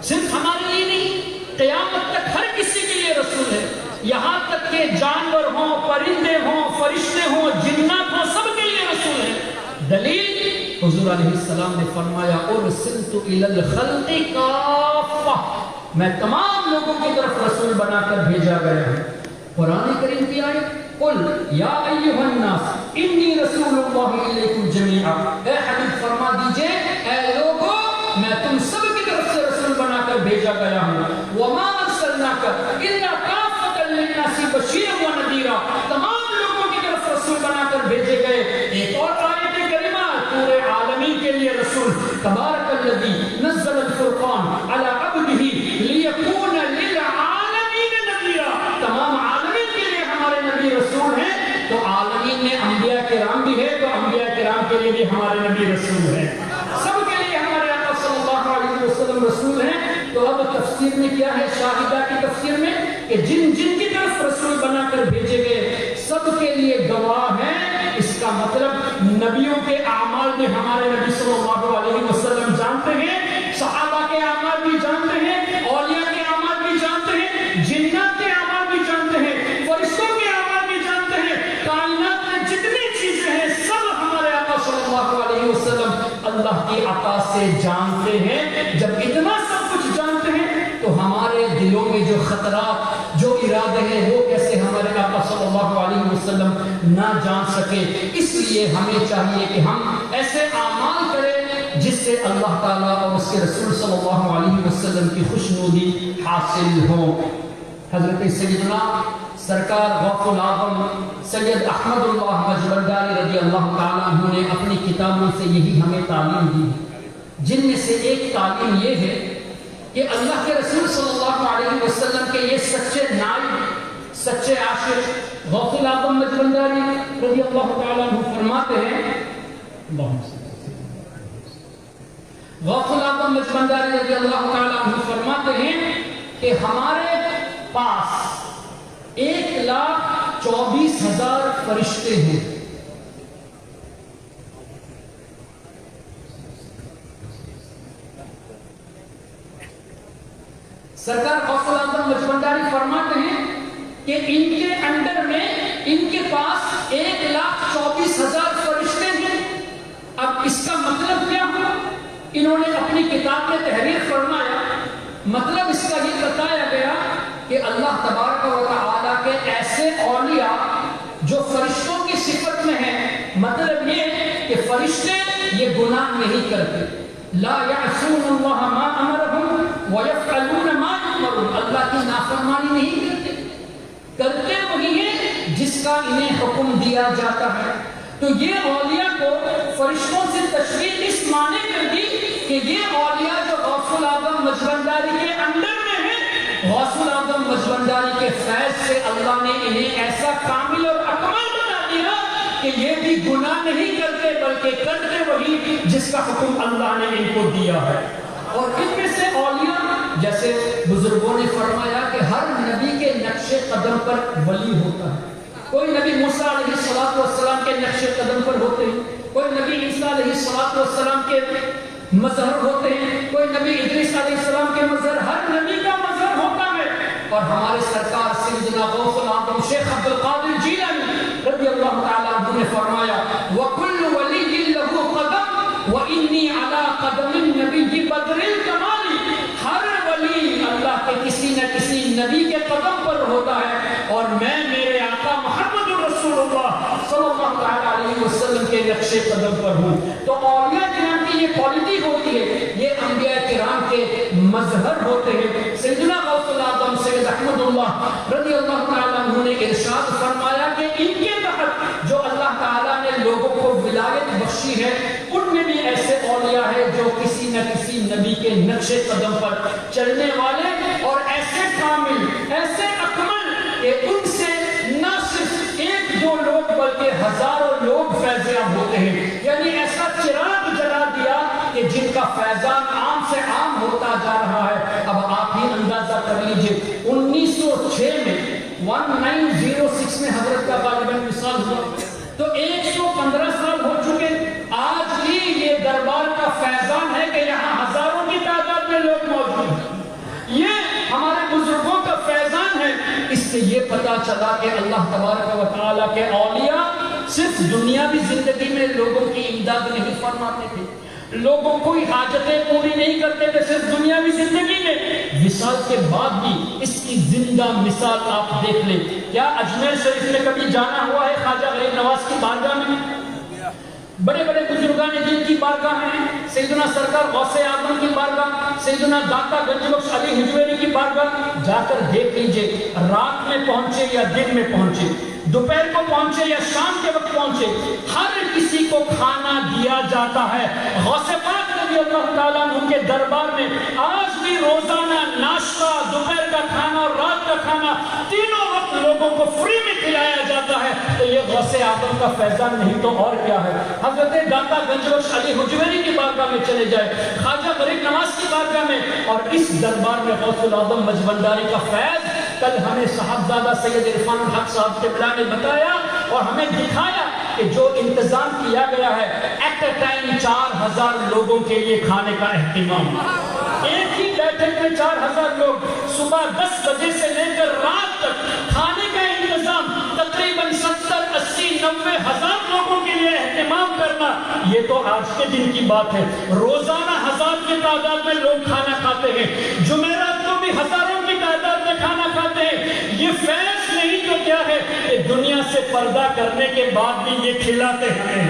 صرف ہمارے لیے نہیں، قیامت تک ہر کسی کے لیے رسول ہے، یہاں تک کہ جانور ہوں، پرندے ہوں، فرشتے ہوں، جنات ہوں، سب کے لیے رسول ہے۔ دلیل حضور علیہ السلام نے فرمایا ارسلت الی الخلق کافہ، میں تمام لوگوں کی طرف رسول بنا کر بھیجا گیا ہوں۔ قرآن کریم کی آیت قل یا ایھا الناس انی رسول اللہ الیکم جمیعا، اے حبیب فرما دیجئے اے لوگوں میں تم سب کی طرف سے رسول بنا کر بھیجا گیا ہوں۔ وما ارسلناک الا کافۃ للناس بشیرا ونذیرا، تمام لوگوں کی طرف رسول بنا کر بھیجے گئے۔ ایک اور آیت کریمہ پورے عالمین کے لیے رسول، تبارک الذی نزل الفرقان علی عبدہ لیکون للعالمین نذیرا، تمام عالمین کے لیے ہمارے نبی رسول ہیں۔ تو عالمین میں انبیاء کرام بھی ہے تو انبیاء کرام کے لیے بھی ہمارے نبی رسول ہیں، سب کے لیے ہمارے آقا صلی اللہ علیہ وسلم رسول ہیں۔ تو اب تفسیر میں کیا ہے؟ شاہدہ کی تفسیر میں کہ جن جن کی طرف رسول بنا کر بھیجے گئے سب کے لیے گواہ ہیں۔ اس کا مطلب نبیوں کے اعمال بھی ہمارے نبی صلی اللہ علیہ وسلم جانتے ہیں، صحابہ کے اعمال بھی جانتے ہیں، اولیاء کے اعمال بھی جانتے ہیں، جنات کے اعمال بھی جانتے ہیں، فرشتوں کے اعمال بھی جانتے ہیں، کائنات میں جتنی چیزیں ہیں سب ہمارے آقا صلی اللہ علیہ وسلم اللہ کی عطا سے جانتے ہیں۔ جب اتنا کے جو خطرات، جو ارادے ہیں وہ کیسے ہمارے آقا صلی اللہ علیہ وسلم نہ جان سکے. اس لیے ہمیں چاہیے کہ ہم ایسے اعمال کریں جس سے اللہ تعالیٰ اور اس کے رسول صلی اللہ علیہ وسلم کی خوشنودی حاصل ہو. حضرت سیدنا سرکار غوث العظم سید احمد اللہ مجبنداری رضی اللہ تعالیٰ عنہ نے اپنی کتابوں سے یہی ہمیں تعلیم دی، جن میں سے ایک تعلیم یہ ہے کہ اللہ کے رسول صلی اللہ علیہ وسلم کے یہ سچے نائب، سچے عاشق غوث العظم مجبنداری رضی اللہ تعالیٰ عنہ فرماتے ہیں، غوث العظم مجبنداری رضی اللہ تعالیٰ عنہ فرماتے ہیں کہ ہمارے پاس 1,24,000 فرشتے ہیں. سرکار غوث العظم مجبنداری فرماتے ہیں کہ ان کے انڈر میں ان کے پاس 1,24,000 فرشتے ہیں. اب اس کا مطلب کیا ہوا؟ انہوں نے اپنی کتاب میں تحریر فرمایا، مطلب اس کا یہ بتایا گیا کہ اللہ تبارک و تعالیٰ کے ایسے اولیاء جو فرشتوں کی صفت میں ہیں، مطلب یہ کہ فرشتے یہ گناہ نہیں کرتے. لا یعصون اللہ ما امرهم ویفعلون ما یؤمرون، اللہ کی نافرمانی نہیں کرتے وہی ہے جس کا انہیں حکم دیا جاتا ہے. تو یہ اولیاء کو فرشتوں سے تشریح اس معنی کر دی کہ یہ اولیاء جو غوث العظم مجبنداری کے انڈر میں ہیں، غوث العظم مجبنداری کے فیض سے اللہ نے انہیں ایسا کامل اور اکمل بنا دیا کہ یہ بھی گناہ نہیں کرتے بلکہ کرتے وہی جس کا حکم اللہ نے ان کو دیا ہے. اور ان میں سے اولیاء جیسے بزرگوں نے فرمایا کہ ہر نبی کے نقش قدم پر ولی ہوتا ہے. کوئی نبی موسیٰ علیہ السلام کے نقش قدم پر ہوتے ہیں، کوئی نبی عیسیٰ علیہ السلام کے مظہر ہوتے ہیں، کوئی نبی ادریس علیہ السلام کے مظہر، ہر نبی کا مظہر ہوتا ہے. اور ہمارے سرکار سیدنا غوث العظم شیخ عبد القادر جیلانی رضی اللہ تعالیٰ عنہ نے فرمایا وَكُلُّ وَلِيٍّ لَهُ قَدَمٌ وَإِنِّي عَلَىٰ قَدَمِ النَّبِيِّ بَدْرِ الْكَمَالِ. ہر ولی اللہ کے کسی نہ کسی نبی کے قدم پر ہوتا ہے اور میں میرے آقا محمد رسول اللہ صلی اللہ علیہ وسلم کے نقش قدم پر ہوں. تو اولیاء کرام کی یہ کوالٹی ہوتی ہے، یہ انبیاء کرام کے مظہر ہوتے ہیں. سیدنا غوث العظم سید احمد اللہ رضی اللہ تعالیٰ عنہ نے ارشاد فرمایا کہ ان کے تحت جو اللہ تعالیٰ نے لوگوں کو ولایت بخشی ہے ان میں بھی ایسے اولیاء ہیں جو کسی نہ کسی نبی کے نقش قدم پر چلنے والے اور ایسے کامل، ایسے اکمل کہ ان سے نہ صرف ایک دو لوگ بلکہ ہزاروں لوگ فیضیاب ہوتے ہیں. یعنی ایسا چراغ جلا دیا کہ جن کا فیضان عام سے عام ہوتا جا رہا ہے. اب آپ ہی اندازہ کر لیجئے 1906 میں 1906 میں حضرت کا غالباً وصال ہوا تو 115 سال ہو چکے. آج بھی یہ دربار کا فیضان ہے کہ یہاں ہزاروں کی تعداد میں لوگ موجود ہیں. یہ ہمارے بزرگوں کا فیضان ہے. اس سے یہ پتا چلا کہ اللہ تبارک و تعالیٰ کے اولیاء صرف دنیاوی زندگی میں لوگوں کی امداد نہیں فرماتے تھے، لوگوں کوئی حاجتیں پوری نہیں کرتے تھے صرف دنیاوی زندگی میں، وصال کے بعد بھی اس کی زندہ مثال آپ دیکھ لیں. کیا اجمیر شریف میں کبھی جانا ہوا ہے خواجہ غریب نواز کی بارگاہ میں؟ بڑے بڑے بزرگان دین کی بارگاہ ہیں، سیدنا سرکار غوث اعظم کی بارگاہ، سیدنا داتا گنج بخش علی حجویری کی بارگاہ جا کر دیکھ لیجئے. رات میں پہنچے یا دن میں پہنچے، دوپہر کو پہنچے یا شام کے وقت پہنچے، ہر کسی کو کھانا دیا جاتا ہے. غوث پاک رضی اللہ تعالیٰ عنہ کے دربار میں آج بھی روزانہ ناشتہ، دوپہر کا کھانا اور رات کا کھانا تینوں وقت لوگوں کو فری میں کھلایا جاتا ہے. تو یہ غوث اعظم کا فیضان نہیں تو اور کیا ہے. حضرت داتا گنج بخش علی حجویری کی بارگاہ میں چلے جائے، خواجہ غریب نواز کی بارگاہ میں، اور اس دربار میں غوث العظم مجبنداری کا فیض. کل ہمیں صاحبزادہ سید عرفان الحق صاحب کے بلا نے بتایا اور ہمیں دکھایا کہ جو انتظام کیا گیا ہے ایٹ اے ٹائم 4000 لوگوں کے لیے کھانے کا اہتمام. ایک ہی بیٹھک میں 4000 لوگ، صبح 10 بجے سے لے کر رات تک کھانے کا انتظام، تقریباً 70-80-90 ہزار لوگوں کے لیے اہتمام کرنا. یہ تو آج کے دن کی بات ہے. روزانہ ہزار کی تعداد میں لوگ کھانا کھاتے ہیں، جمعرات کو بھی ہزاروں کی تعداد میں سے پردہ کرنے کے بعد بھی یہ کھلاتے ہیں،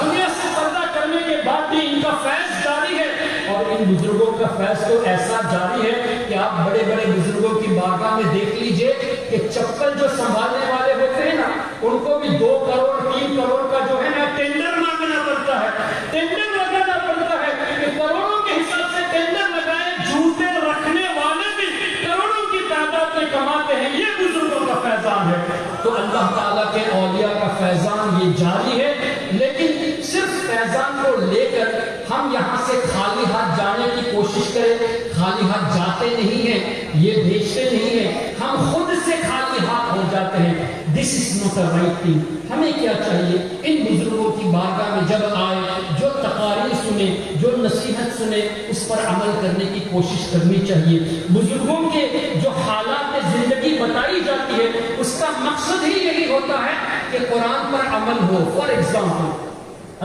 دنیا سے پردہ کرنے کے بعد بھی ان کا فیض جاری ہے، اور ان بزرگوں کا فیض تو ایسا جاری ہے کہ آپ بڑے بڑے بزرگوں کی بارگاہ میں دیکھ لیجئے کہ چپل جو سنبھالنے والے ہوتے ہیں نا، ان کو بھی 2 کروڑ 3 کروڑ کا جو ہے نا ٹینڈر مانگنا پڑتا ہے، ٹینڈر لگانا پڑتا ہے کہ کروڑوں کے حساب سے ٹینڈر لگائے، جوتے رکھنے والے بھی کروڑوں کی تعداد میں کماتے ہیں، یہ بزرگوں کا فیضان ہے۔ تو اللہ تعالیٰ کے اولیاء کا فیضان یہ جاری ہے، لیکن صرف فیضان کو لے کر ہم یہاں سے خالی ہاتھ جانے کی کوشش کریں، خالی ہاتھ جاتے نہیں ہیں، یہ بھیجتے نہیں ہیں، ہم خود سے خالی ہاتھ ہو جاتے ہیں۔ This is not a right thing۔ ہمیں کیا چاہیے؟ ان بزرگوں کی بارگاہ میں جب آئے، جو تقاریر سنے، جو نصیحت سنے، اس پر عمل کرنے کی کوشش کرنی چاہیے۔ بزرگوں کے جو حالات زندگی بتائی جاتی ہے، اس کا مقصد ہی یہی ہوتا ہے کہ قرآن پر عمل ہو۔ فار ایگزامپل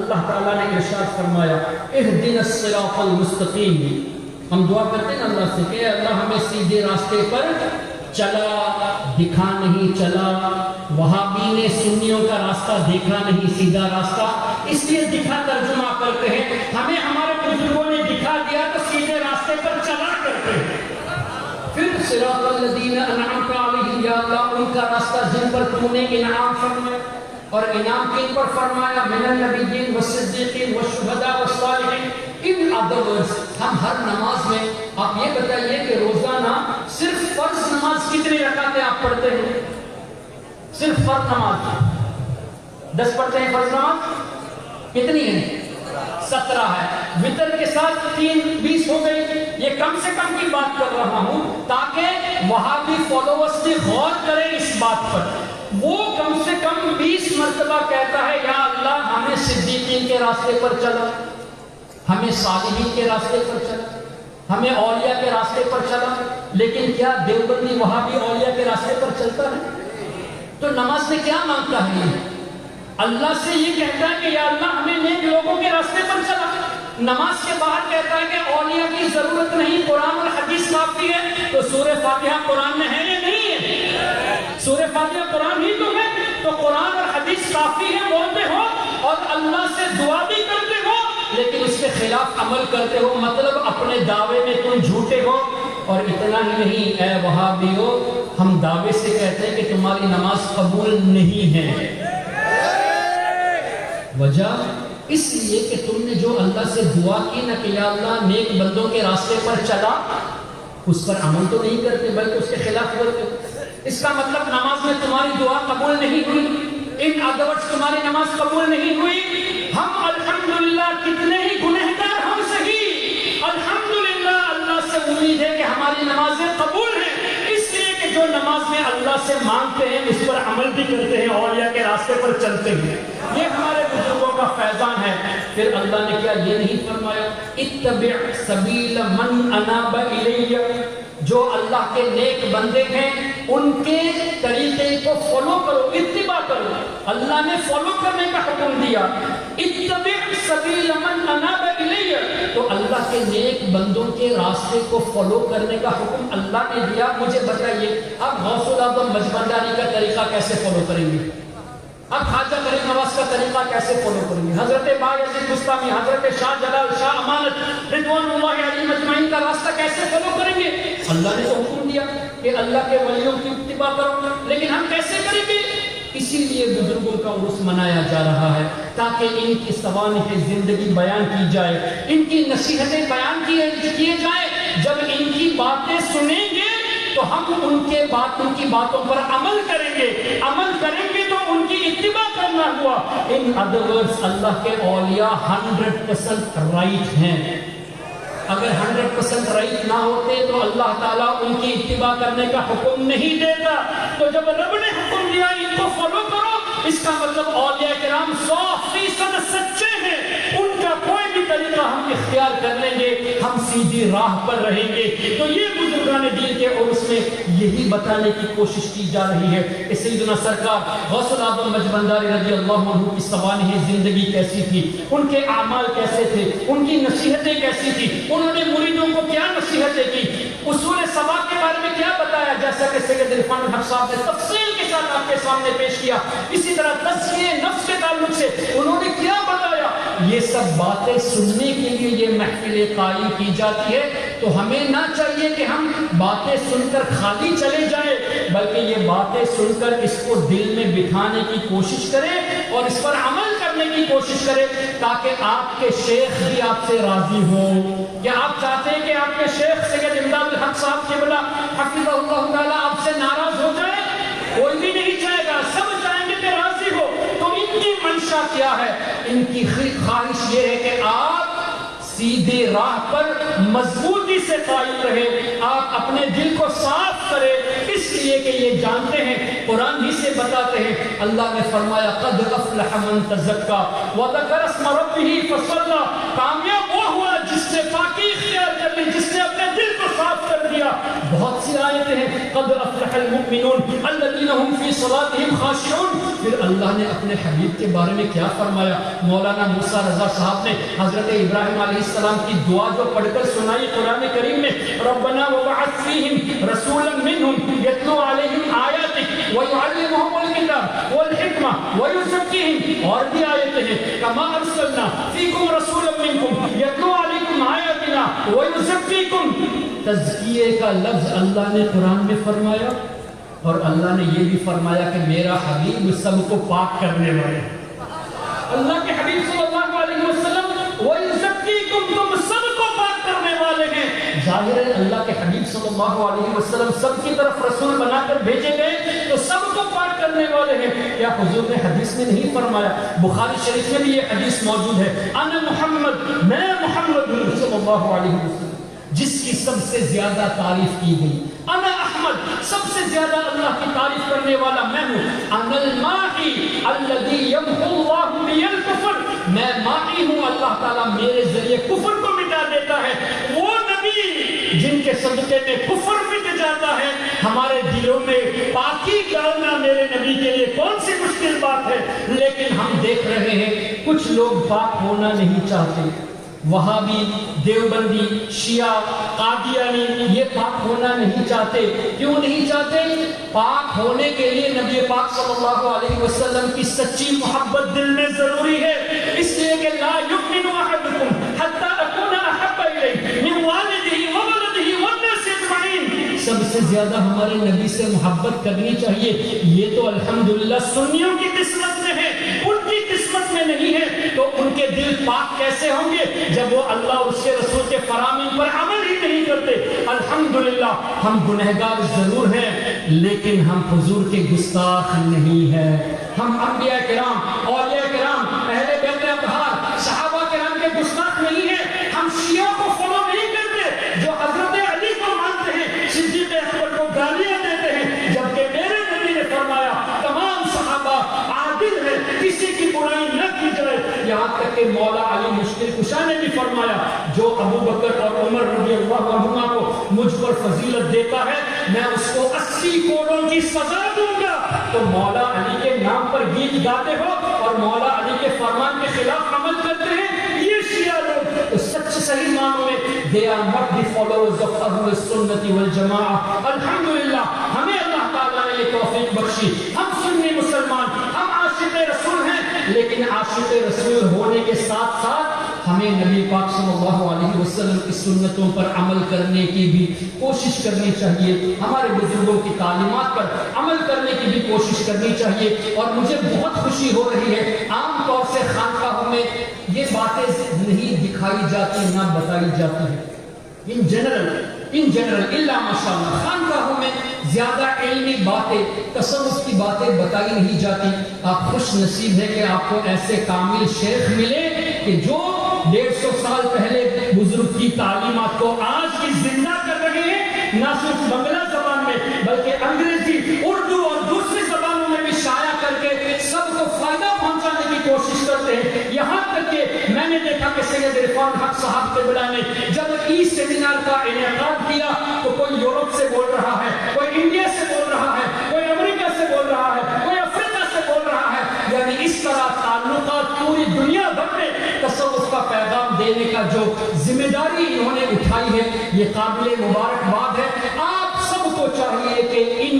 اللہ تعالیٰ نے ارشاد فرمایا اہدنا الصراط المستقیم، ہم دعا کرتے ہیں اللہ سے کہ اللہ ہمیں سیدھے راستے پر چلا، دکھا نہیں چلا۔ وہابی نے سنیوں کا راستہ دیکھا نہیں، سیدھا راستہ، اس لیے دکھا ترجمہ کرتے ہیں، ہمیں ہمارے بزرگوں نے دکھا دیا تو سیدھے راستے پر چلا کرتے ہیں۔ پھر صراط الذین انعمت علیہم، یا اللہ ان کا راستہ جن پر تو نے انعام فرمایا، اور انعام کن پر فرمایا؟ من النبیین والصدیقین والشہداء والصالحین۔ ان ادر ورڈز ہم ہر نماز میں آپ یہ بتائیے کہ روزانہ صرف فرض نماز کتنی رکعتیں آپ پڑھتے ہیں؟ صرف فرض نماز 10 پڑھتے ہیں، فرض نماز کتنی ہے؟ 17 ہے، وتر کے ساتھ 3 20 ہو گئی۔ یہ کم سے کم کی بات کر رہا ہوں تاکہ وہابی فالوورز بھی غور کریں اس بات پر۔ وہ کم سے کم 20 مرتبہ کہتا ہے یا اللہ ہمیں صدیقین کے راستے پر چلا، ہمیں صالحین کے راستے پر چلا، ہمیں اولیاء کے راستے پر چلا، لیکن کیا دیوبندی وہابی اولیاء کے راستے پر چلتا ہے؟ تو نماز میں کیا مانگتا ہے؟ اللہ سے یہ کہتا ہے کہ یا اللہ ہمیں نیک لوگوں کے راستے پر چلا، نماز کے باہر کہتا ہے کہ اولیاء کی ضرورت نہیں، قرآن اور حدیث کافی ہے۔ تو سورہ فاتحہ قرآن میں ہے یا نہیں ہے؟ سورہ فاتحہ قرآن ہی تو ہے، تو قرآن اور حدیث کافی ہے بولتے ہو اور اللہ سے دعا بھی کرتے ہو، لیکن اس کے خلاف عمل کرتے ہو، مطلب اپنے دعوے میں تم جھوٹے ہو۔ اور اتنا ہی نہیں، اے وہابیو، ہم دعوے سے کہتے ہیں کہ تمہاری نماز قبول نہیں ہے۔ وجہ اس لیے کہ تم نے جو اللہ سے دعا کی نا کہ یا اللہ نیک بندوں کے راستے پر چلا، اس پر عمل تو نہیں کرتے بلکہ اس کے خلاف کرتے۔ اس کا مطلب نماز میں تمہاری دعا قبول نہیں ہوئی، ان ادر ورڈز تمہاری نماز قبول نہیں ہوئی۔ ہم الحمدللہ کتنے ہی گنہگار ہم صحیح، الحمدللہ اللہ سے امید ہے کہ ہماری نمازیں قبول ہیں، اس لیے کہ جو نماز میں اللہ سے مانگتے ہیں اس پر عمل بھی کرتے ہیں، اولیاء کے راستے پر چلتے ہیں۔ یہ ہمارے بزرگوں کا فیضان ہے۔ پھر اللہ نے کیا یہ نہیں فرمایا اتبع سبیل من اناب الی، جو اللہ کے نیک بندے ہیں ان کے طریقے کو فالو کرو، اتباع کرو۔ اللہ نے فالو کرنے کا حکم دیا، اتبع سبیل من اناب الی، تو اللہ کے نیک بندوں کے راستے کو فالو کرنے کا حکم اللہ نے دیا۔ مجھے بتائیے اب غوث الاعظم مجبنداری کا طریقہ کیسے فالو کریں گے؟ اب خواجہ غریب نواز کا طریقہ کیسے فالو کریں گے؟ حضرت بایزید بستامی، حضرت شاہ جلال، شاہ امانت رضوان اللہ علیہ مجمعین کا راستہ کیسے فالو کریں گے؟ اللہ نے تو حکم دیا کہ اللہ کے ولیوں کی اتباع کرو، لیکن ہم کیسے کریں گے؟ اسی لیے بزرگوں کا عرس منایا جا رہا ہے تاکہ ان کی سوانح زندگی بیان کی جائے، ان کی نصیحتیں بیان کیے جائیں۔ جب ان کی باتیں سنیں گے تو ہم ان کی باتوں پر عمل کریں گے، عمل کریں گے تو ان کی اتباع کرنا ہوا۔ ان ادر ورڈز اللہ کے اولیاء 100% رائٹ ہیں۔ اگر 100% رائٹ نہ ہوتے تو اللہ تعالیٰ ان کی اتباع کرنے کا حکم نہیں دیتا۔ تو جب رب نے حکم دیا ان کو فالو کرو، اس کا مطلب اولیاء کرام 100% سچے ہیں، ان کا کوئی بھی طریقہ ہم اختیار کر لیں گے، ہم سیدھی راہ پر رہیں گے۔ تو یہ بزرگان دین کے عرس میں یہی بتانے کی کوشش کی جا رہی ہے کہ سیدنا سرکار غوث الاعظم مجبنداری رضی اللہ عنہ کی سوانح زندگی کیسی تھی، ان کے اعمال کیسے تھے، ان کی نصیحتیں کیسی تھی، انہوں نے مریدوں کو کیا نصیحتیں کی، اصول سبا کے بارے میں کیا بتایا، جیسا کہ سید عرفان الحق صاحب نے تفصیل تفصیل کے ساتھ آپ کے سامنے پیش کیا. اسی طرح تزکیہ نفس کے تعلق سے انہوں نے کیا بتایا. یہ سب باتیں سننے کے لیے یہ محفل قائم کی جاتی ہے. تو ہمیں نہ چاہیے کہ ہم باتیں سن کر خالی چلے جائیں، بلکہ یہ باتیں سن کر اس کو دل میں بٹھانے کی کوشش کریں اور اس پر عمل کرنے کی کوشش کریں، تاکہ آپ کے شیخ بھی آپ سے راضی ہوں. کیا آپ چاہتے ہیں کہ آپ کے شیخ سید امداد الحق صاحب قبلہ حفظہ اللہ تعالیٰ آپ سے ناراض ہو جائے؟ کوئی بھی نہیں چاہے گا، سب چاہیں گے کہ راضی ہو. تو ان کی منشا کیا ہے؟ ان کی خواہش یہ ہے کہ آپ سیدھے راہ پر مضبوطی سے قائم رہے، آپ اپنے دل کو صاف کرے، اس لیے کہ یہ جانتے ہیں، قرآن ہی سے بتاتے ہیں. اللہ نے فرمایا قد افلح من تزکا وذکر اسم ربہ فصلی. کامیاب وہ ہوا جس نے پاکی اختیار کر لی، جس نے اپنے دل کو صاف کر دیا. بہت سی آیتیں ہیں قد افلح المؤمنون الذین هم فی صلاتهم خاشعون. پھر اللہ نے اپنے حبیب کے بارے میں کیا فرمایا؟ مولانا موسیٰ رضا صاحب نے حضرت ابراہیم علیہ السلام کی دعا جو پڑھ کر سنائی قرآن کریم میں، ربنا وبعث فیہم رسولا منہم یتلو علیہم آیاتک ویعلمہم الکتاب والحکمہ ویزکیہم. اور بھی آیتیں ہیں کما ارسلنا فیکم رسولا منکم یتلو علیکم آیاتنا ویزکیکم. تزکیے کا لفظ اللہ نے قرآن میں فرمایا، اور اللہ نے یہ بھی فرمایا کہ میرا حبیب سب کو پاک کرنے والے ہیں. اللہ کے حبیب صلی اللہ علیہ وسلم وَيُزَكِّيكُمْ تم سب کو پاک کرنے والے ہیں. ظاہر ہے اللہ کے حبیب صلی اللہ علیہ وسلم سب کی طرف رسول بنا کر بھیجے گئے تو سب کو پاک کرنے والے ہیں. کیا حضور نے حدیث میں نہیں فرمایا؟ بخاری شریف میں بھی یہ حدیث موجود ہے، انا محمد، میں محمد ہوں صلی اللہ علیہ وسلم، جس کی سب سے زیادہ تعریف کی گئی. انا احمد، سب سے زیادہ اللہ کی تعریف کرنے والا میں ہوں. انا الماحی الذی یمحو اللہ بی الکفر، میں ماحی ہوں، اللہ تعالیٰ میرے ذریعے کفر کو مٹا دیتا ہے. وہ نبی جن کے صدقے میں کفر مٹ جاتا ہے، ہمارے دلوں میں پاکی ڈالنا میرے نبی کے لیے کون سی مشکل بات ہے. لیکن ہم دیکھ رہے ہیں کچھ لوگ پاک ہونا نہیں چاہتے. وہابی، دیوبندی، شیعہ، قادیانی یہ پاک ہونا نہیں چاہتے. کیوں نہیں چاہتے؟ پاک ہونے کے لیے نبی پاک صلی اللہ علیہ وسلم کی سچی محبت دل میں ضروری ہے. اس لیے کہ لا یؤمن احدکم حتی اکون احب الیہ من والدہ وولدہ والناس اجمعین. سب سے زیادہ ہمارے نبی سے محبت کرنی چاہیے. یہ تو الحمدللہ سنیوں کی قسمت میں ہے، ان کی قسمت میں نہیں ہے. تو ان کے دل پاک کیسے ہوں گے جب وہ اللہ اور اس کے رسول کے فرامین پر عمل ہی نہیں کرتے؟ الحمدللہ ہم گنہگار ضرور ہیں، لیکن ہم حضور کے گستاخ نہیں ہیں. ہم انبیاء کرام، اولیاء کرام، اہل بیت اطہار، صحابہ کرام کے گستاخ نہیں ہیں. ہم شیعہ کو فالو نہیں کرتے جو حضرت علی کو مانتے ہیں، صدیق اکبر کو گالیاں دیتے ہیں، جبکہ میرے نبی نے فرمایا تمام صحابہ عادل ہیں، کسی کی برائی نہ کی جائے. یہاں تک کہ مولا علی مشکل کشا نے بھی فرمایا جو ابو بکر اور عمر رضی اللہ عنہما کو مجھ پر فضیلت دیتا ہے میں اس کو 80 کوڑوں کی سزا دوں گا. تو مولا علی کے نام پر گیت گاتے ہو اور مولا علی کے فرمان کے خلاف عمل کرتے ہیں یہ شیعہ لوگ. تو سچ صحیح معنوں میں they are not the followers of اہل سنت والجماعہ. الحمدللہ ہمیں اللہ تعالیٰ نے یہ توفیق بخشی. ہم سنی مسلمان، ہم عاشق رسول ہیں، لیکن عاشق رسول ہونے کے ساتھ ساتھ ہمیں نبی پاک صلی اللہ علیہ وسلم کی سنتوں پر عمل کرنے کی بھی کوشش کرنی چاہیے. ہمارے بزرگوں کی تعلیمات پر عمل کرنے کی بھی کوشش کرنی چاہیے. اور مجھے بہت خوشی ہو رہی ہے عام طور سے خانقاہوں میں یہ باتیں نہیں دکھائی جاتی نہ بتائی جاتی ہیں. ان جنرل الا ماشاءاللہ خانقاہوں میں زیادہ علمی باتیں، تصوف کی باتیں بتائی نہیں جاتی. آپ خوش نصیب ہے کہ آپ کو ایسے کامل شیخ ملے کہ جو 150 سال پہلے بزرگ کی تعلیمات کو آج بھی زندہ کر رہے ہیں، نہ صرف بنگلہ زبان میں بلکہ انگریزی، اردو اور دوسری زبانوں میں بھی شائع کر کے سب کو فائدہ پہنچانے کی کوشش کرتے ہیں. یہاں تک کہ میں نے دیکھا کہ سید عرفان حق صاحب کے بلا نے جب ای سیمینار کا انعقاد کیا تو کوئی یورپ سے بول رہا ہے، کوئی انڈیا سے بول رہا ہے، کوئی امریکہ سے بول رہا ہے، کوئی افریقہ سے بول رہا ہے. یعنی اس طرح تعلقات پوری دنیا بھر میں تصوف کا پیغام دینے کا جو ذمہ داری انہوں نے اٹھائی ہے یہ قابل مبارکباد ہے. آپ سب کو چاہیے کہ ان